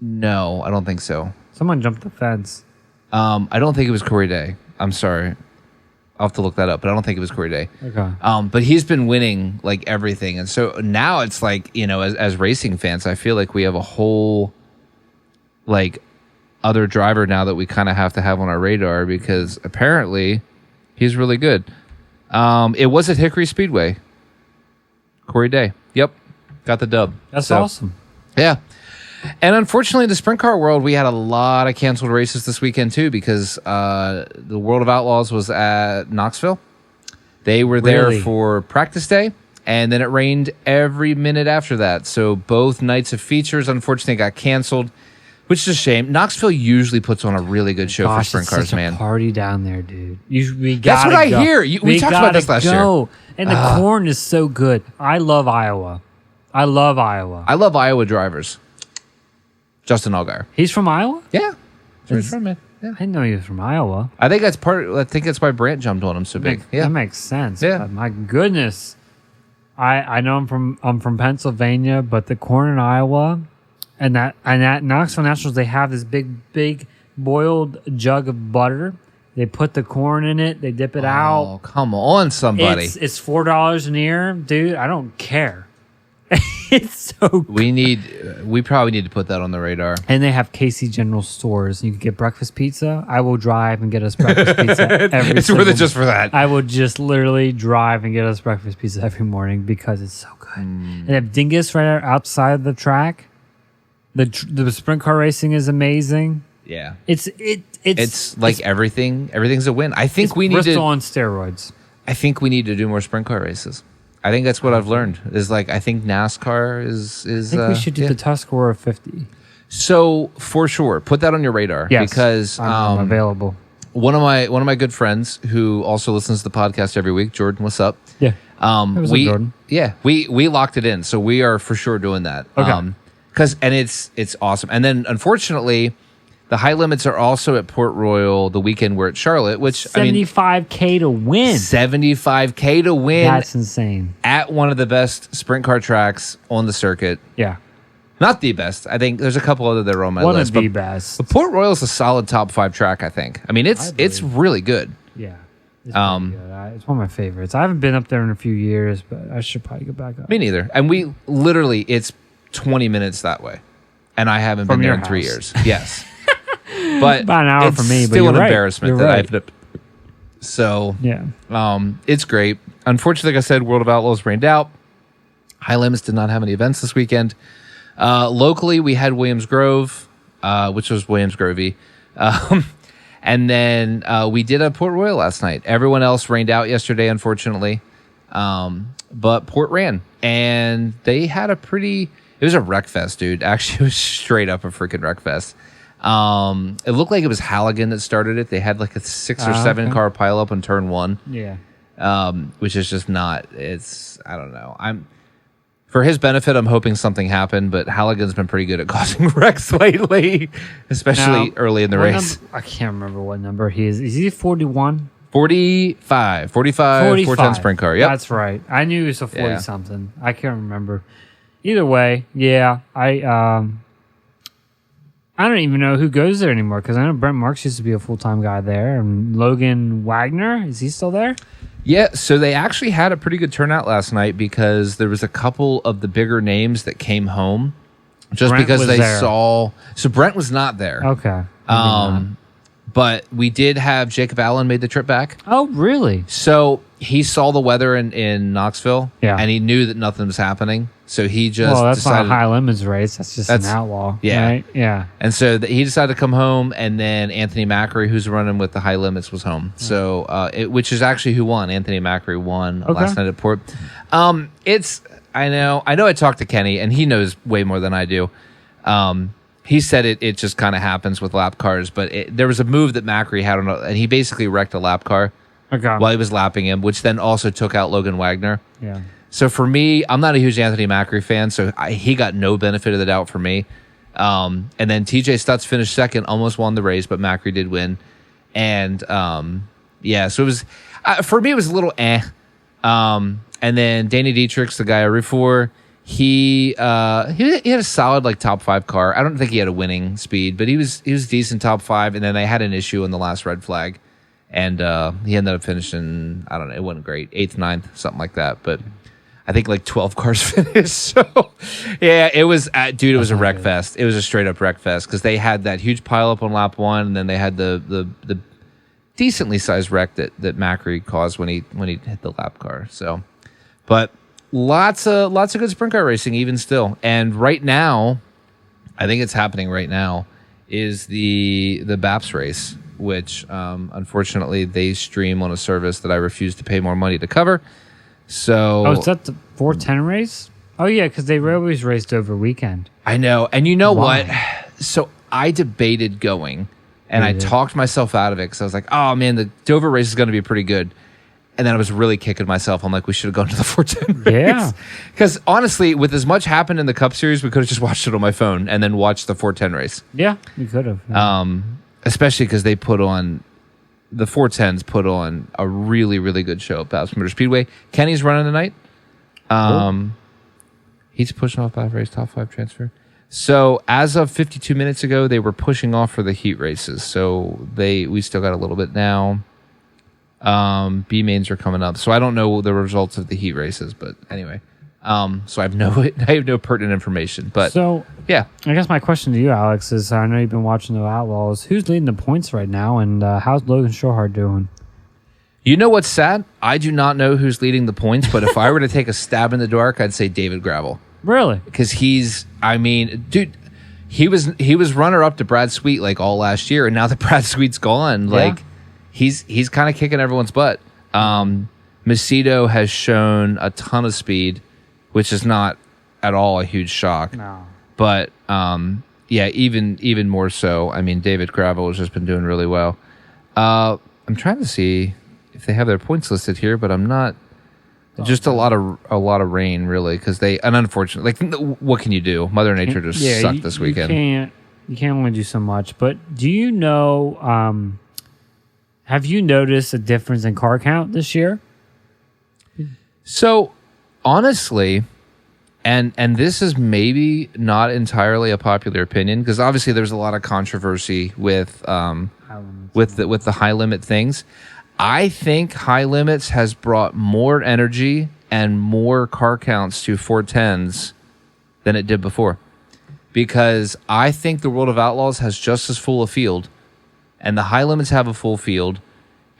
No, I don't think so. Someone jumped the fence. I don't think it was Corey Day. I'm sorry. I'll have to look that up, but I don't think it was Corey Day. Okay. But he's been winning like everything. And so now it's like, as racing fans, I feel like we have a whole like other driver now that we kind of have to have on our radar because apparently he's really good. It was at Hickory Speedway. Corey Day. Yep. Got the dub. That's awesome. Yeah. And unfortunately, in the sprint car world, we had a lot of canceled races this weekend, too, because the World of Outlaws was at Knoxville. They were there for practice day, and then it rained every minute after that. So both nights of features, unfortunately, got canceled, which is a shame. Knoxville usually puts on a really good show for sprint cars, man. Party down there, dude. That's what I hear. We talked about this last year. And the corn is so good. I love Iowa. I love Iowa drivers. Justin Allgaier. He's from Iowa? Yeah. That's where he's from, man. Yeah. I didn't know he was from Iowa. I think that's why Brant jumped on him so big. That makes sense. Yeah. But my goodness. I know I'm from Pennsylvania, but the corn in Iowa and at Knoxville Nationals they have this big boiled jug of butter. They put the corn in it, they dip it out. Oh, come on, somebody. It's $4 an ear. Dude, I don't care. It's so good. We probably need to put that on the radar. And they have Casey General Stores. You can get breakfast pizza. I will drive and get us breakfast pizza every It's worth it just for that. I will just literally drive and get us breakfast pizza every morning because it's so good. And they have Dingus right outside the track. The sprint car racing is amazing. Yeah. It's like everything's a win. I think we need Bristol on steroids. I think we need to do more sprint car races. I think that's what I've learned. Is like I think NASCAR is. I think we should do the Tuscarora 50. So for sure, put that on your radar. Yes, because I'm available. One of my good friends who also listens to the podcast every week, Jordan. What's up? Yeah. Jordan. Yeah, we locked it in, so we are for sure doing that. Okay. It's awesome. And then unfortunately, the High Limits are also at Port Royal the weekend we're at Charlotte, which $75K to win. $75K to win. That's insane. At one of the best sprint car tracks on the circuit. Yeah. Not the best. I think there's a couple other that are on my list. One of the best. But Port Royal is a solid top 5 track, I think. I mean, it's really good. Yeah. It's good. It's one of my favorites. I haven't been up there in a few years, but I should probably go back up. Me neither. And it's 20 minutes that way. And I haven't been there in 3 years. Yes. But about an hour for me, but still you're an embarrassment that right. I've. So yeah, it's great. Unfortunately, like I said, World of Outlaws rained out. High Limits did not have any events this weekend. Locally, we had Williams Grove, which was Williams Grovey, and then we did a Port Royal last night. Everyone else rained out yesterday, unfortunately, but Port ran, and they had it was a wreck fest, dude. Actually, it was straight up a freaking wreck fest. It looked like it was Halligan that started it. They had like a 6 or 7 car pileup on turn 1. Yeah. Which is just not. I don't know. For his benefit, I'm hoping something happened, but Halligan's been pretty good at causing wrecks lately, especially early in the race. I can't remember what number he is. Is he 41? 45, 410 sprint car. Yep. That's right. I knew he was a 40 something. I can't remember. Either way, yeah. I don't even know who goes there anymore because I know Brent Marks used to be a full-time guy there. And Logan Wagner, is he still there? Yeah, so they actually had a pretty good turnout last night because there was a couple of the bigger names that came home just Brent because they there. saw. So Brent was not there. Okay. But we did have Jacob Allen made the trip back. Oh, really? So he saw the weather in Knoxville, and he knew that nothing was happening. So he just that's decided, not a high limits race. That's just an outlaw. Yeah. Right? Yeah. And so he decided to come home, and then Anthony Macri, who's running with the high limits, was home. So which is actually who won. Anthony Macri won last night at Port. I know I talked to Kenny, and he knows way more than I do. He said it just kind of happens with lap cars, but there was a move that Macri had and he basically wrecked a lap car while he was lapping him, which then also took out Logan Wagner. Yeah. So for me, I'm not a huge Anthony Macri fan, so he got no benefit of the doubt for me. And then TJ Stutz finished second, almost won the race, but Macri did win. And so it was for me, it was a little eh. And then Danny Dietrich's the guy I root for. He had a solid top 5 car. I don't think he had a winning speed, but he was decent top 5. And then they had an issue in the last red flag, and he ended up finishing, I don't know, it wasn't great, 8th, 9th, something like that. But I think 12 cars finished. So yeah, it was it was a wreck fest. It was a straight up wreck fest because they had that huge pileup on lap 1, and then they had the decently sized wreck that Macri caused when he hit the lap car. So, but lots of good sprint car racing even still. And right now, I think it's happening right now, is the BAPS race, which unfortunately they stream on a service that I refuse to pay more money to cover. So is that the 410 race? Oh yeah, because they always raced over weekend. I know. And you know what? So I debated going, and I talked myself out of it because I was like, oh man, the Dover race is going to be pretty good. And then I was really kicking myself. I'm like, we should have gone to the 410 race. Yeah. Because honestly, with as much happened in the Cup Series, we could have just watched it on my phone and then watched the 410 race. Yeah, we could have. Yeah. Especially because the 410s put on a really, really good show at Dover Motor Speedway. Kenny's running tonight. He's pushing off BAPS race, top 5 transfer. So as of 52 minutes ago, they were pushing off for the heat races. So we still got a little bit now. B mains are coming up, so I don't know the results of the heat races, but anyway, so I have no pertinent information. But so yeah, I guess my question to you, Alex, is I know you've been watching the Outlaws. Who's leading the points right now, and how's Logan Shorehart doing? You know what's sad? I do not know who's leading the points, but if I were to take a stab in the dark, I'd say David Gravel. Really? Because he was runner up to Brad Sweet all last year, and now that Brad Sweet's gone, He's kind of kicking everyone's butt. Macedo has shown a ton of speed, which is not at all a huge shock. No. But even more so. I mean, David Gravel has just been doing really well. I'm trying to see if they have their points listed here, but I'm not. Just a lot of rain, really, because and unfortunately, what can you do? Mother Nature just sucked this weekend. You can't only do so much. But do you know? Have you noticed a difference in car count this year? So, honestly, and this is maybe not entirely a popular opinion, because obviously there's a lot of controversy with the high limit things. I think high limits has brought more energy and more car counts to 410s than it did before, because I think the World of Outlaws has just as full a field, and the high limits have a full field.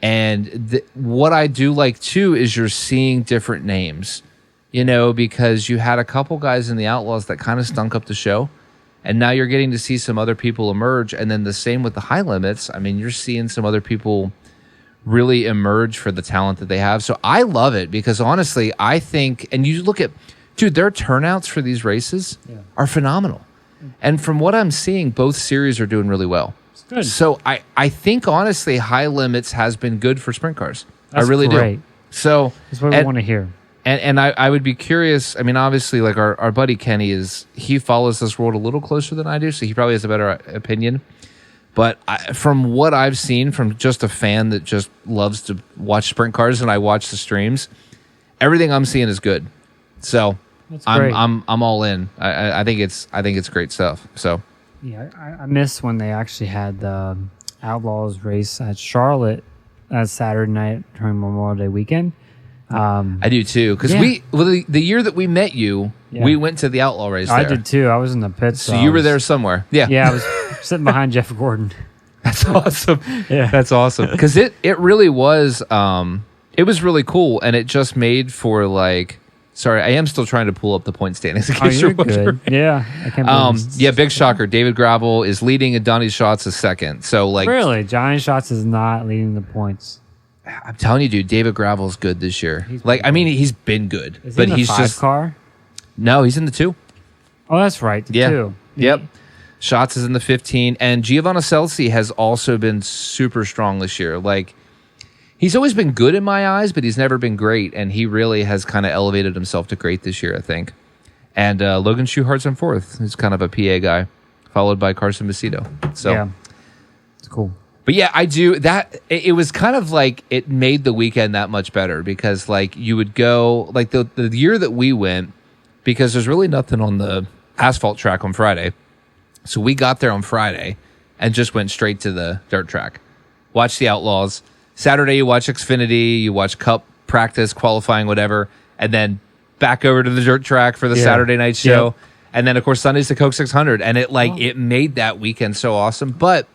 And what I do like too is you're seeing different names, because you had a couple guys in the Outlaws that kind of stunk up the show, and now you're getting to see some other people emerge. And then the same with the high limits. I mean, you're seeing some other people really emerge for the talent that they have. So I love it, because honestly, I think, and you look at, their turnouts for these races are phenomenal. And from what I'm seeing, both series are doing really well. Good. So I think, honestly, high limits has been good for sprint cars. That's I really great. do. So that's what we want to hear. And I would be curious. I mean, obviously, our buddy Kenny he follows this world a little closer than I do, so he probably has a better opinion. But from what I've seen, from just a fan that just loves to watch sprint cars, and I watch the streams, everything I'm seeing is good. So I'm all in. I think it's great stuff. So yeah, I miss when they actually had the Outlaws race at Charlotte Saturday night during Memorial Day weekend. I do too, because the year that we met you, we went to the Outlaw race there. I did too. I was in the pits. So you were there somewhere. Yeah. Yeah, I was sitting behind Jeff Gordon. That's awesome. Yeah, that's awesome because it really was. It was really cool, and it just made for like. Sorry, I am still trying to pull up the point standings. In case you're good. Yeah, I can't believe yeah, big shocker. David Gravel is leading, and Donnie Schatz is second. So like, really, Johnny Schatz is not leading the points. I'm telling you, dude, David Gravel's good this year. He's been good, but he's just car. No, he's in the 2. Oh, that's right, the 2. Yep. Schatz is in the 15, and Giovanni Celsi has also been super strong this year. Like. He's always been good in my eyes, but he's never been great, and he really has kind of elevated himself to great this year, I think. And Logan Schuhart's in 4th. He's kind of a PA guy, followed by Carson Macedo. So, yeah, it's cool. But yeah, I do that. It was kind of like it made the weekend that much better because, like, you would go like the year that we went because there's really nothing on the asphalt track on Friday, so we got there on Friday and just went straight to the dirt track, watched the Outlaws. Saturday, you watch Xfinity, you watch Cup practice, qualifying, whatever, and then back over to the dirt track for the Saturday night show. Yep. And then, of course, Sunday's the Coke 600. And it made that weekend so awesome. But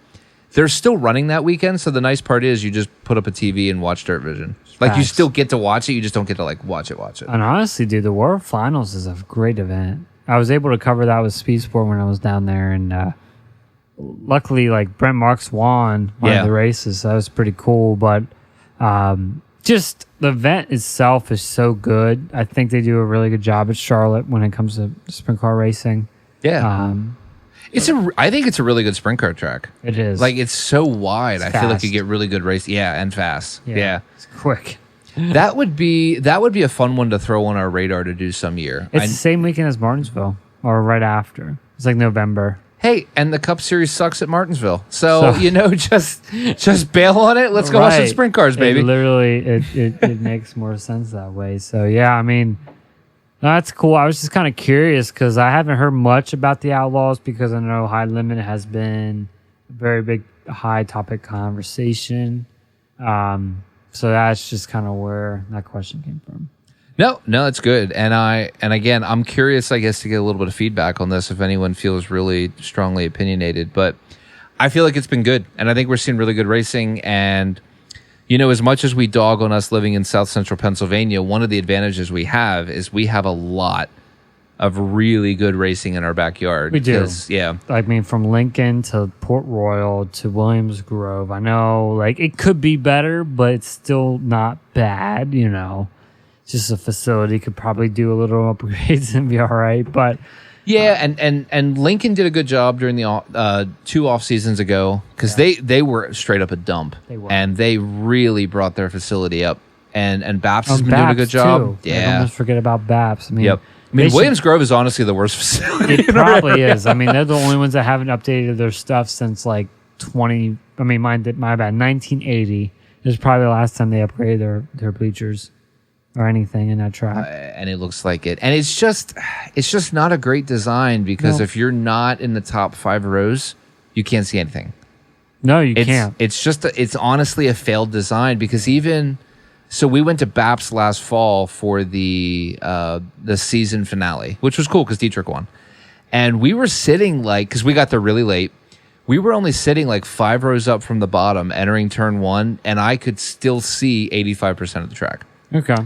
they're still running that weekend. So the nice part is you just put up a TV and watch Dirt Vision. Like, you still get to watch it. You just don't get to, like, watch it. And honestly, dude, the World Finals is a great event. I was able to cover that with Speed Sport when I was down there. And, luckily, like Brent Marks won one of the races, so that was pretty cool. But just the event itself is so good. I think they do a really good job at Charlotte when it comes to sprint car racing. Yeah, I think it's a really good sprint car track. It is. Like it's so wide. It's I feel like you get really good race. Yeah, and fast. Yeah. It's quick. that would be a fun one to throw on our radar to do some year. It's the same weekend as Martinsville, or right after. It's like November. Hey, and the Cup Series sucks at Martinsville, so just bail on it. Let's go watch some sprint cars, baby. It makes more sense that way. So yeah, I mean, that's cool. I was just kind of curious because I haven't heard much about the Outlaws because I know High Limit has been a very big high topic conversation. So that's just kind of where that question came from. No, it's good. And again, I'm curious, I guess, to get a little bit of feedback on this if anyone feels really strongly opinionated. But I feel like it's been good. And I think we're seeing really good racing. And, as much as we dog on us living in South Central Pennsylvania, one of the advantages we have is we have a lot of really good racing in our backyard. We do. Yeah. I mean, from Lincoln to Port Royal to Williams Grove. I know, like, it could be better, but it's still not bad, Just a facility could probably do a little upgrades and be all right. But yeah, and Lincoln did a good job during the 2 off seasons ago because they were straight up a dump. They were. And they really brought their facility up. And Baps has been doing a good job. Too. Yeah, almost forget about Baps. I mean, yep. Williams Grove is honestly the worst facility. It probably is. I mean, they're the only ones that haven't updated their stuff since like 1980. It was probably the last time they upgraded their bleachers. Or anything in that track, and it looks like it, and it's just not a great design because if you're not in the top 5 rows, you can't see anything. No, you can't. It's honestly a failed design because so we went to BAPS last fall for the season finale, which was cool because Dietrich won, and we were sitting because we got there really late. We were only sitting like 5 rows up from the bottom, entering turn 1, and I could still see 85% of the track. Okay.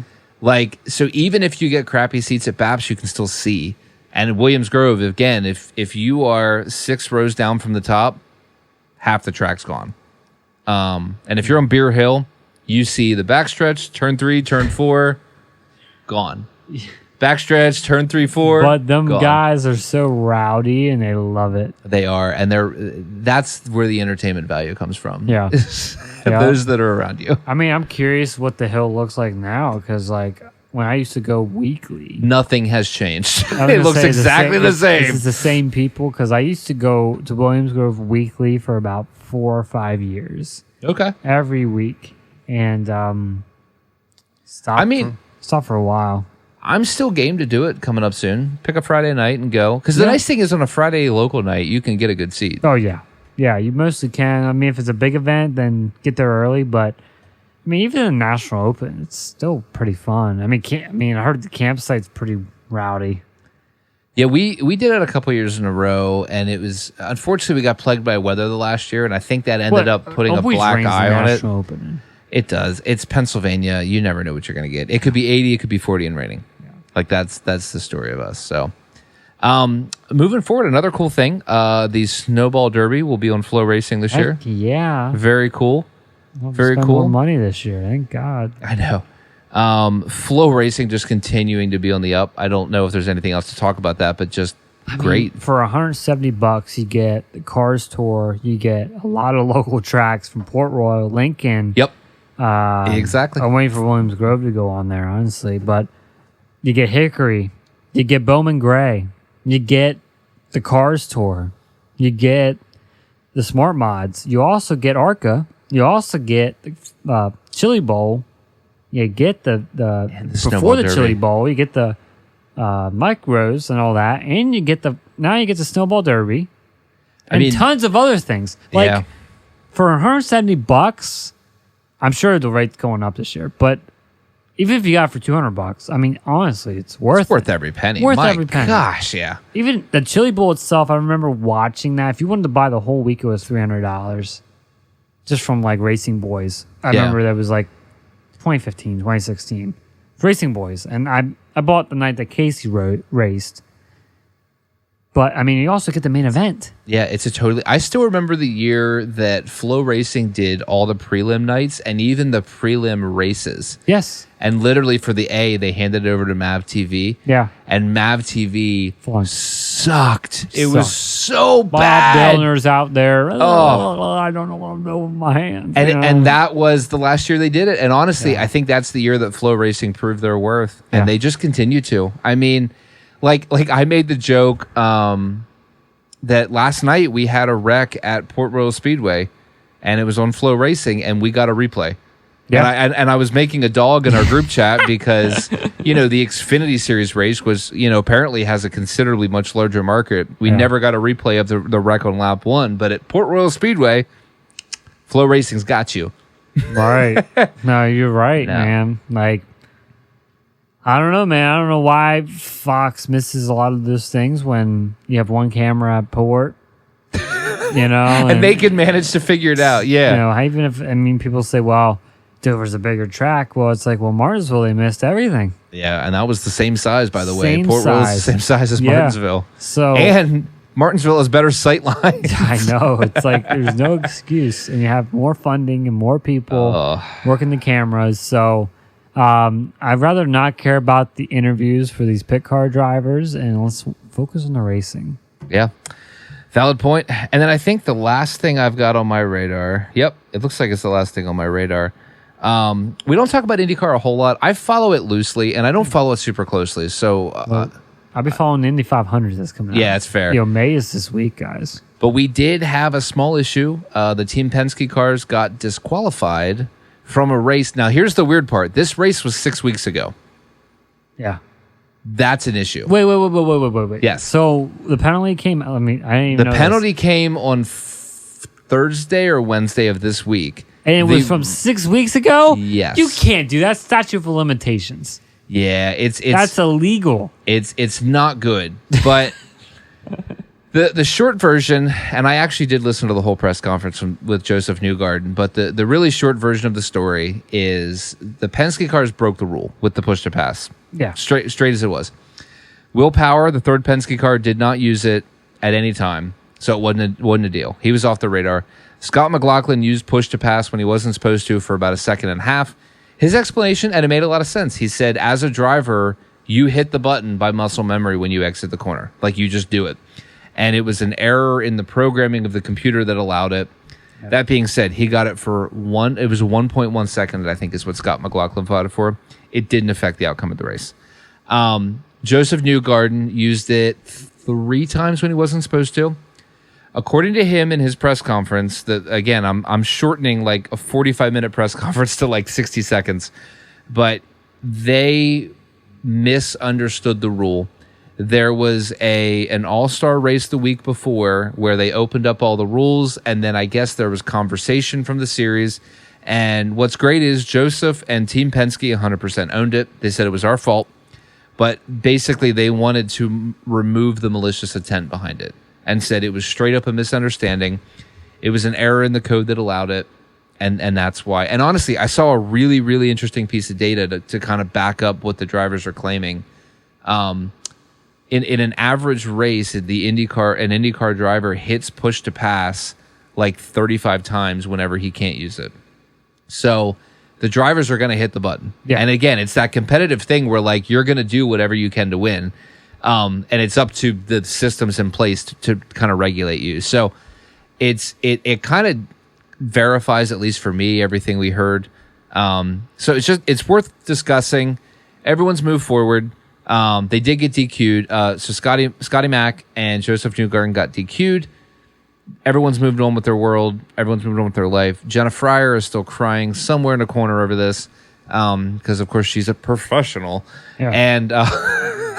So even if you get crappy seats at BAPS, you can still see. And Williams Grove, again, if you are 6 rows down from the top, half the track's gone. And if you're on Beer Hill, you see the backstretch, turn 3, turn 4, gone. Backstretch, turn 3, 4. But them gone. guys are so rowdy and they love it. They are, and that's where the entertainment value comes from. Yeah. Those that are around you. I mean, I'm curious what the hill looks like now because, like, when I used to go weekly, nothing has changed. It looks exactly the same. It's the same people because I used to go to Williams Grove weekly for about 4 or 5 years. Okay. Every week, and stopped for a while. I'm still game to do it coming up soon. Pick a Friday night and go. Because the nice thing is on a Friday local night, you can get a good seat. Oh, yeah. Yeah, you mostly can. I mean, if it's a big event, then get there early. But, I mean, even the National Open, it's still pretty fun. I mean, I heard the campsite's pretty rowdy. Yeah, we did it a couple years in a row, and it was unfortunately we got plagued by weather the last year, and I think that ended up putting a black eye on it. Opening. It does. It's Pennsylvania. You never know what you're going to get. It could be 80, it could be 40 and raining. Yeah. Like that's the story of us. So, moving forward, another cool thing: the Snowball Derby will be on Flow Racing this year. Yeah, very cool. Very cool. More money this year. Thank God. I know. Flow Racing just continuing to be on the up. I don't know if there's anything else to talk about that, but just great. For $170, you get the Cars Tour. You get a lot of local tracks from Port Royal, Lincoln. Yep. Exactly. I'm waiting for Williams Grove to go on there, honestly. But you get Hickory. You get Bowman Gray. You get the Cars Tour. You get the Smart Mods. You also get ARCA. You also get the Chili Bowl. You get the before the Chili Bowl, you get the micros and all that, and you get the Snowball Derby, and tons of other things. Like for $170, I'm sure the rate's going up this year. But even if you got it for $200, I mean, honestly, it's worth every penny. Every penny. Gosh, yeah. Even the Chili Bowl itself, I remember watching that. If you wanted to buy the whole week, it was $300, just from like Racing Boys. I remember that was like 2015, 2016. Racing Boys. And I bought the night that Casey raced. But, I mean, you also get the main event. Yeah, it's a totally... I still remember the year that Flow Racing did all the prelim nights and even the prelim races. Yes. And literally for the A, they handed it over to MAV TV. Yeah. And MAV TV sucked. It was so bad. Bob Dellner's out there. Oh, I don't know what I'm doing with my hands. And that was the last year they did it. And honestly, I think that's the year that Flow Racing proved their worth. And they just continue to. I mean... Like I made the joke that last night we had a wreck at Port Royal Speedway, and it was on Flow Racing, and we got a replay. Yeah, and I was making a dog in our group chat because the Xfinity Series race was apparently has a considerably much larger market. We never got a replay of the wreck on lap 1, but at Port Royal Speedway, Flow Racing's got you. Right? No, you're right, man. Like. I don't know, man. I don't know why Fox misses a lot of those things when you have one camera at port, and they can manage to figure it out. Yeah. Even if, people say, well, Dover's a bigger track. Well, it's like, well, Martinsville, they missed everything. Yeah. And that was the same size, by the way. Port Royal's the same size as Martinsville. And Martinsville has better sight lines. I know. It's like, there's no excuse. And you have more funding and more people working the cameras. So, I'd rather not care about the interviews for these pit car drivers and let's focus on the racing. Yeah. Valid point. And then I think the last thing I've got on my radar. Yep. It looks like it's the last thing on my radar. We don't talk about IndyCar a whole lot. I follow it loosely and I don't follow it super closely. So I'll be following the Indy 500 that's coming out. Yeah, it's fair. May is this week, guys. But we did have a small issue. The Team Penske cars got disqualified from a race. Now, here's the weird part. This race was 6 weeks ago. Yeah. That's an issue. Wait. Yes. So the penalty came... I didn't even know the penalty came on Thursday or Wednesday of this week. And it was from 6 weeks ago? Yes. You can't do that. Statute of limitations. Yeah, it's that's illegal. It's not good. But... The short version, and I actually did listen to the whole press conference with Joseph Newgarden, but the really short version of the story is the Penske cars broke the rule with the push to pass. Yeah. Straight as it was. Will Power, the third Penske car, did not use it at any time, so it wasn't a deal. He was off the radar. Scott McLaughlin used push to pass when he wasn't supposed to for about a second and a half. His explanation, and it made a lot of sense. He said, as a driver, you hit the button by muscle memory when you exit the corner. Like, you just do it. And it was an error in the programming of the computer that allowed it. Yep. That being said, he got it for it was 1.1 second, I think is what Scott McLaughlin fought it for. It didn't affect the outcome of the race. Joseph Newgarden used it 3 times when he wasn't supposed to. According to him in his press conference, that again, I'm shortening like a 45-minute press conference to like 60 seconds, but they misunderstood the rule. There was an all-star race the week before where they opened up all the rules, and then I guess there was conversation from the series. And what's great is Joseph and Team Penske 100% owned it. They said it was our fault. But basically, they wanted to remove the malicious intent behind it and said it was straight up a misunderstanding. It was an error in the code that allowed it, and that's why. And honestly, I saw a really, really interesting piece of data to kind of back up what the drivers are claiming. In an average race, an IndyCar driver hits push to pass like 35 times whenever he can't use it. So the drivers are going to hit the button. Yeah. And again, it's that competitive thing where like you're going to do whatever you can to win. And it's up to the systems in place to kind of regulate you. So it kind of verifies, at least for me, everything we heard. So it's worth discussing. Everyone's moved forward. They did get DQ'd. So Scotty Mack and Joseph Newgarden got DQ'd. Everyone's moved on with their world. Everyone's moved on with their life. Jenna Fryer is still crying somewhere in a corner over this because, of course, she's a professional. Yeah. And of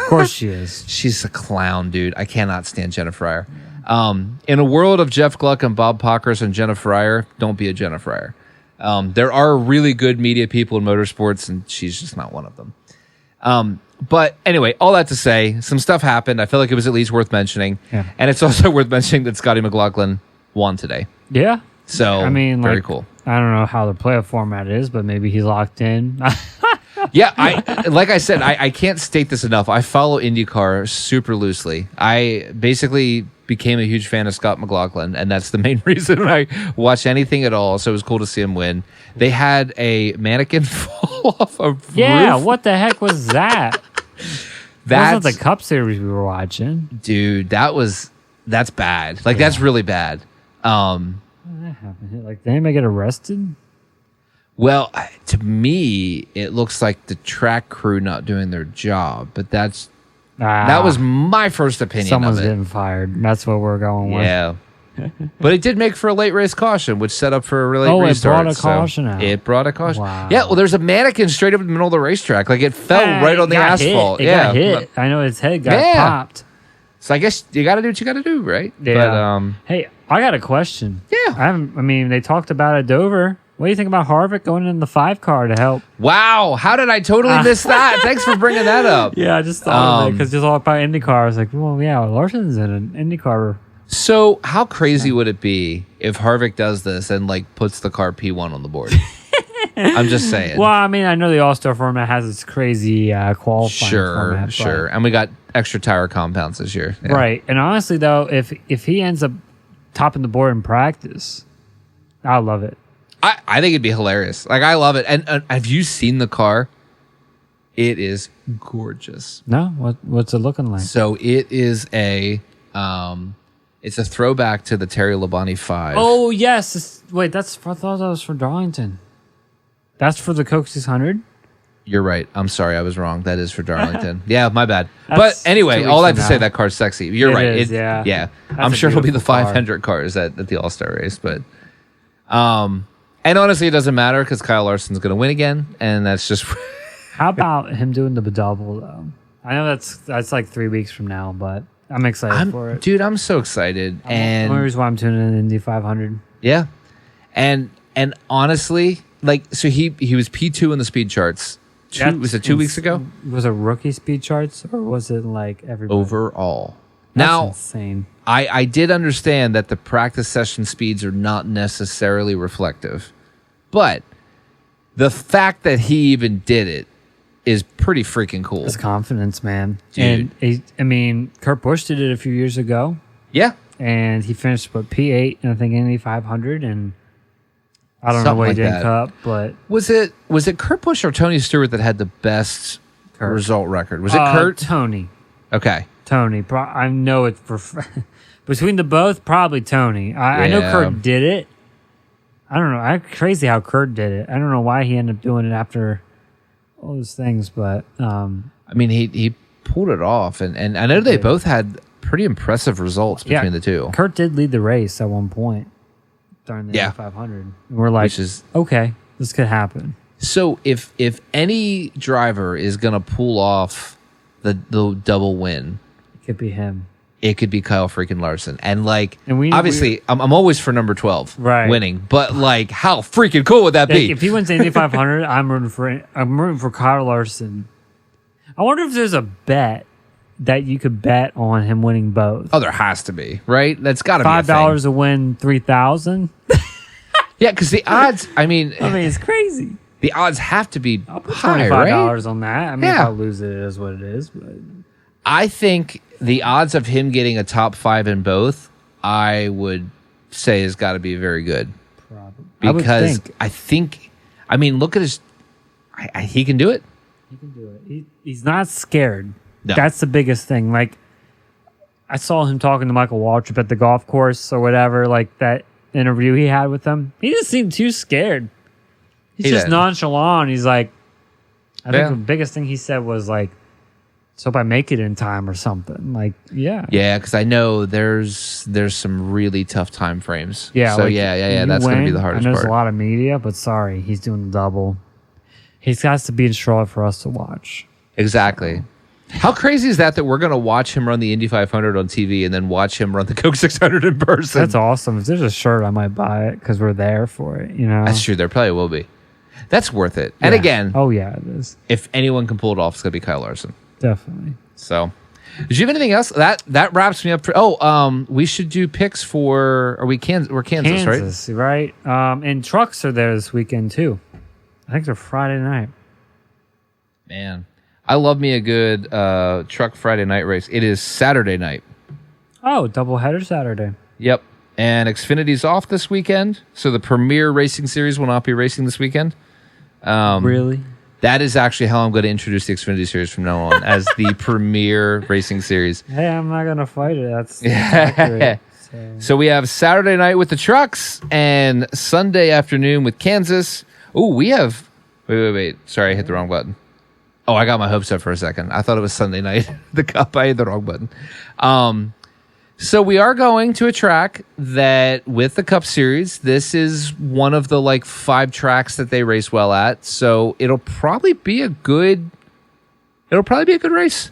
course she is. She's a clown, dude. I cannot stand Jenna Fryer. In a world of Jeff Gluck and Bob Pockers and Jenna Fryer, don't be a Jenna Fryer. There are really good media people in motorsports, and she's just not one of them. But anyway, all that to say, some stuff happened. I feel like it was at least worth mentioning. Yeah. And it's also worth mentioning that Scotty McLaughlin won today. Yeah. So, I mean, very cool. I don't know how the playoff format is, but maybe he's locked in. Yeah, I said, I can't state this enough. I follow IndyCar super loosely. I basically became a huge fan of Scott McLaughlin, and that's the main reason I watch anything at all. So it was cool to see him win. They had a mannequin fall off a roof. Yeah, what the heck was that? That wasn't the Cup Series we were watching. Dude, that's bad. Like, that's really bad. How did that happen? Like, did anybody get arrested? Well, to me, it looks like the track crew not doing their job, but that was my first opinion. Someone's getting fired. That's what we're going with. Yeah. But it did make for a late race caution, which set up for a really restart. It brought a caution out. It brought a caution. Wow. Yeah, well, there's a mannequin straight up in the middle of the racetrack. Like, it fell right on the asphalt. It got hit. I know his head got popped. So I guess you got to do what you got to do, right? Yeah. But, hey, I got a question. Yeah. They talked about at Dover. What do you think about Harvick going in the 5 car to help? Wow, how did I totally miss that? Thanks for bringing that up. Yeah, I just thought of it because just all about IndyCar. I was like, well, yeah, Larson's in an IndyCar. So how crazy would it be if Harvick does this and like puts the car P1 on the board? I'm just saying. Well, I mean, I know the All-Star format has its crazy qualifying format. Sure. And we got extra tire compounds this year. Yeah. Right. And honestly, though, if he ends up topping the board in practice, I love it. I think it'd be hilarious. Like, I love it. And have you seen the car? It is gorgeous. No? What's it looking like? So it is it's a throwback to the Terry Labonte 5. Oh, yes. I thought that was for Darlington. That's for the Coke 600? You're right. I'm sorry. I was wrong. That is for Darlington. Yeah, my bad. But anyway, all I have to say, that car's sexy. You're right. Is, yeah. Yeah. I'm sure it'll be the 500 cars at the All-Star race. But, and honestly, it doesn't matter because Kyle Larson's going to win again. And that's just... How about him doing the double, though? I know that's like 3 weeks from now, but I'm excited for it. Dude, I'm so excited. And one reason why I'm tuning in Indy 500. Yeah. And honestly, like, so he was P2 in the speed charts. Was it 2 weeks ago? Was it rookie speed charts or was it like everybody? Overall. That's now, insane. I did understand that the practice session speeds are not necessarily reflective, but the fact that he even did it is pretty freaking cool. It's confidence, man. Dude. And Kurt Busch did it a few years ago. Yeah. And he finished P8 and I think Indy 500 and I don't know what he did in Cup, but was it Kurt Busch or Tony Stewart that had the best result record? Was it Kurt? Tony. Okay. Tony. I know it's between the both, probably Tony. I know Kurt did it. I don't know. Crazy how Kurt did it. I don't know why he ended up doing it after all those things, but I mean, he pulled it off, and I know they both had pretty impressive results between the two. Kurt did lead the race at one point during the 500. And we're like, okay, this could happen. So if any driver is gonna pull off the double win, it could be him. It could be Kyle freaking Larson. And like, obviously, I'm always for number 12 winning, but like, how freaking cool would that be? If he wins the Indy 500, I'm rooting for Kyle Larson. I wonder if there's a bet that you could bet on him winning both. Oh, there has to be, right? That's got to be $5 to win 3,000. Yeah, because the odds. I mean, it's crazy. The odds have to be I'll put high, $25 right? on that. I mean, if I lose it, it is what it is. But I think the odds of him getting a top 5 in both, I would say, has got to be very good. Probably. Because I think, look at his. He can do it. He can do it. He's not scared. No. That's the biggest thing. Like, I saw him talking to Michael Waltrip at the golf course or whatever, like that interview he had with him. He didn't seem too scared. He's just nonchalant. He's like, I think the biggest thing he said was like, so if I make it in time or something. Like, yeah. Yeah, because I know there's some really tough time frames. Yeah. So, like, that's going to be the hardest part. There's a lot of media, but sorry, he's doing the double. He's got to be in Charlotte for us to watch. Exactly. How crazy is that we're going to watch him run the Indy 500 on TV and then watch him run the Coke 600 in person? That's awesome. If there's a shirt, I might buy it because we're there for it, you know? That's true. There probably will be. That's worth it. And again, it is. If anyone can pull it off, it's going to be Kyle Larson. Definitely. So, did you have anything else? That wraps me up for. We should do picks for. We're Kansas, right? And trucks are there this weekend too. I think they're Friday night. Man, I love me a good truck Friday night race. It is Saturday night. Oh, doubleheader Saturday. Yep. And Xfinity's off this weekend, so the Premier Racing Series will not be racing this weekend. Really? That is actually how I'm going to introduce the Xfinity Series from now on, as the Premier Racing Series. Hey, I'm not going to fight it. That's accurate. So we have Saturday night with the trucks and Sunday afternoon with Kansas. Oh, we have... Wait. Sorry, I hit the wrong button. Oh, I got my hopes up for a second. I thought it was Sunday night. The Cup, I hit the wrong button. So we are going to a track that, with the Cup Series, this is one of the 5 tracks that they race well at. So it'll probably be a good race.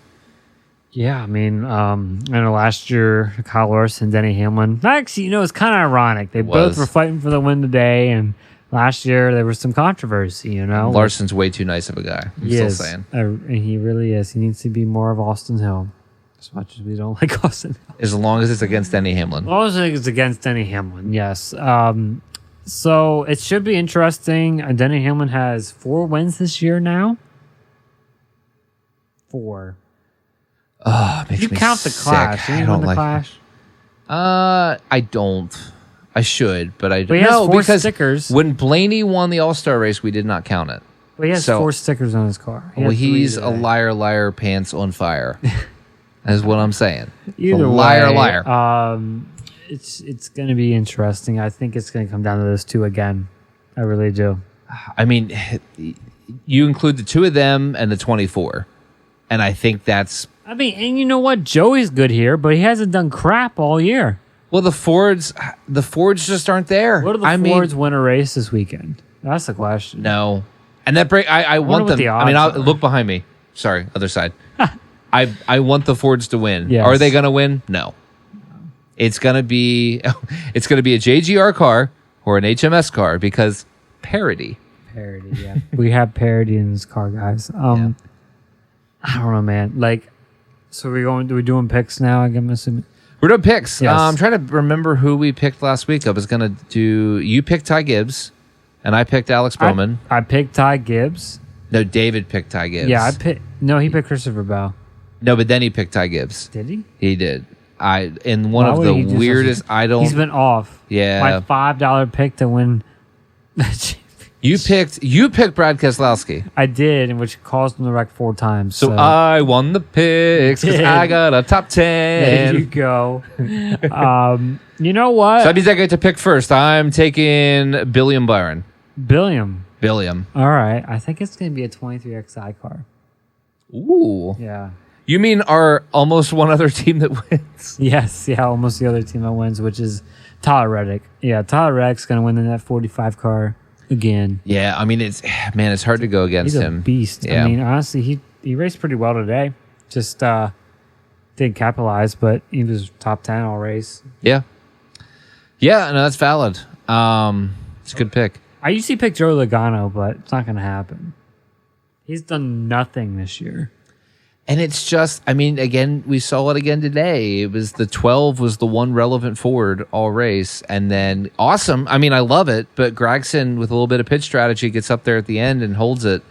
Yeah, I know last year Kyle Larson, Denny Hamlin. Actually, it's kind of ironic. They both were fighting for the win today, and last year there was some controversy. Larson's way too nice of a guy. I'm still saying, and he really is. He needs to be more of Austin Hill. As much as we don't like Austin Hill. As long as it's against Denny Hamlin. As long as it's against Denny Hamlin, yes. So it should be interesting. Denny Hamlin has 4 wins this year now. 4. Oh, it makes you me count the sick. Clash. You win the Clash? I don't. I should, but I don't. But he has 4 stickers. When Blaney won the All-Star race, we did not count it. But he has 4 stickers on his car. He's a liar, pants on fire. Is what I'm saying. Either liar, way, it's going to be interesting. I think it's going to come down to those 2 again. I really do. You include the 2 of them and the 24, and I think that's. And you know what? Joey's good here, but he hasn't done crap all year. Well, the Fords just aren't there. What do the Fords win a race this weekend? That's the question. No, and that break. I want them. I'll look behind me. Sorry, other side. I want the Fords to win. Yes. Are they going to win? No. It's going to be a JGR car or an HMS car because Parity. Parity, yeah. We have Parity in this car, guys. I don't know, man. So are we doing picks now? I'm assuming. We're doing picks. Yes. I'm trying to remember who we picked last week. I was going to do. You picked Ty Gibbs, and I picked Alex Bowman. I picked Ty Gibbs. No, David picked Ty Gibbs. Yeah, he picked Christopher Bell. No, but then he picked Ty Gibbs. Did he? He did. One of the weirdest. He's been off. Yeah. My $5 pick to win. You picked Brad Keselowski. I did, which caused him to wreck 4 times. So I won the picks because I got a top 10. There you go. You know what? So that means I get to pick first. I'm taking Billiam Byron. Billiam. All right. I think it's going to be a 23 XI car. Ooh. Yeah. You mean our almost one other team that wins? Yes. Yeah, almost the other team that wins, which is Tyler Reddick. Yeah, Tyler Reddick's going to win in that 45 car again. Yeah, it's hard to go against him. He's a beast. Yeah. Honestly, he raced pretty well today. Just didn't capitalize, but he was top 10 all race. Yeah. Yeah, no, that's valid. It's a good pick. I usually pick Joe Logano, but it's not going to happen. He's done nothing this year. And it's just, I mean, again, we saw it again today. It was the 12 was the one relevant Ford all race. And then awesome. I mean, I love it. But Gragson, with a little bit of pitch strategy, gets up there at the end and holds it.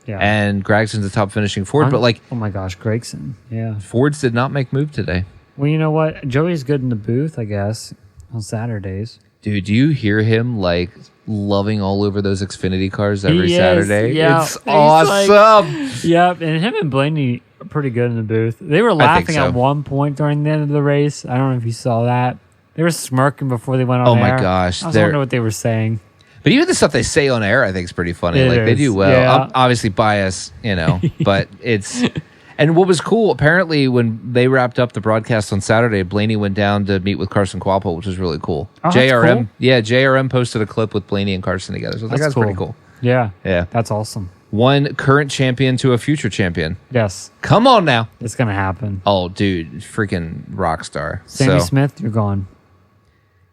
Yeah. And Gragson's the top finishing Ford. But like, oh my gosh, Gragson. Yeah. Fords did not make move today. Well, you know what? Joey's good in the booth, I guess, on Saturdays. Dude, do you hear him like loving all over those Xfinity cars every Saturday? Yeah. It's awesome. Yep. And him and Blaney are pretty good in the booth. They were laughing at one point during the end of the race. I don't know if you saw that. They were smirking before they went on air. Oh my gosh. I was wondering what they were saying. But even the stuff they say on air, I think is pretty funny. They do well. Yeah. I'm obviously biased, but it's... And what was cool, apparently, when they wrapped up the broadcast on Saturday, Blaney went down to meet with Carson Quapple, which was really cool. Oh, JRM, cool. Yeah, JRM posted a clip with Blaney and Carson together. So that's pretty cool. Yeah. Yeah. That's awesome. One current champion to a future champion. Yes. Come on now. It's going to happen. Oh, dude, freaking rock star. Sammy Smith, you're gone.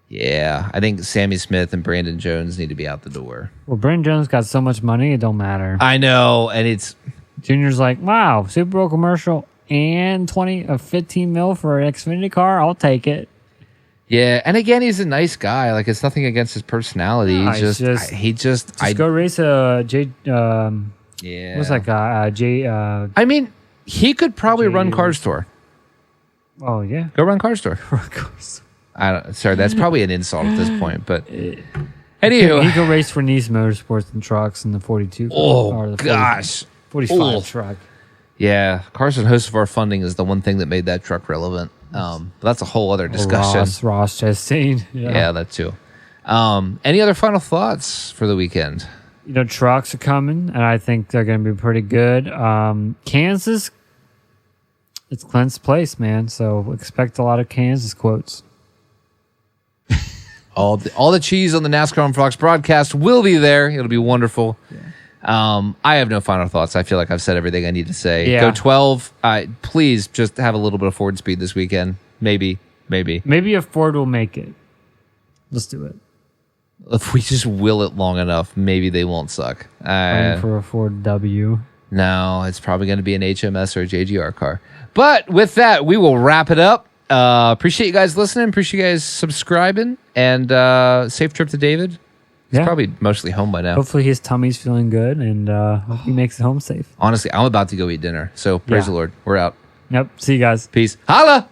Yeah, I think Sammy Smith and Brandon Jones need to be out the door. Well, Brandon Jones got so much money, it don't matter. I know, and it's... Junior's like, wow, Super Bowl commercial and 15 mil for an Xfinity car. I'll take it. Yeah, and again, he's a nice guy. Like, it's nothing against his personality. He just go race a J. Yeah, what's that guy? J. I mean, he could probably run Cars Tour. Oh yeah, go run Cars Tour. Sorry, that's probably an insult at this point, but. Anywho, he could race for Nice Motorsports and trucks in the 42. Oh the gosh. 45 truck. Yeah, Carson Hocevar funding is the one thing that made that truck relevant. But that's a whole other discussion. Ross Chastain. Yeah, that too. Any other final thoughts for the weekend? Trucks are coming, and I think they're going to be pretty good. Kansas, it's Clint's place, man. So expect a lot of Kansas quotes. All the cheese on the NASCAR on Fox broadcast will be there. It'll be wonderful. Yeah. I have no final thoughts. I feel like I've said everything I need to say. Yeah. Go 12. Please just have a little bit of Ford speed this weekend. Maybe a Ford will make it. Let's do it. If we just will it long enough, maybe they won't suck. For a Ford W. No, it's probably going to be an HMS or a JGR car. But with that, we will wrap it up. Appreciate you guys listening. Appreciate you guys subscribing. And safe trip to David. He's probably mostly home by now. Hopefully his tummy's feeling good, and hope he makes it home safe. Honestly, I'm about to go eat dinner. So praise the Lord. We're out. Yep. See you guys. Peace. Holla!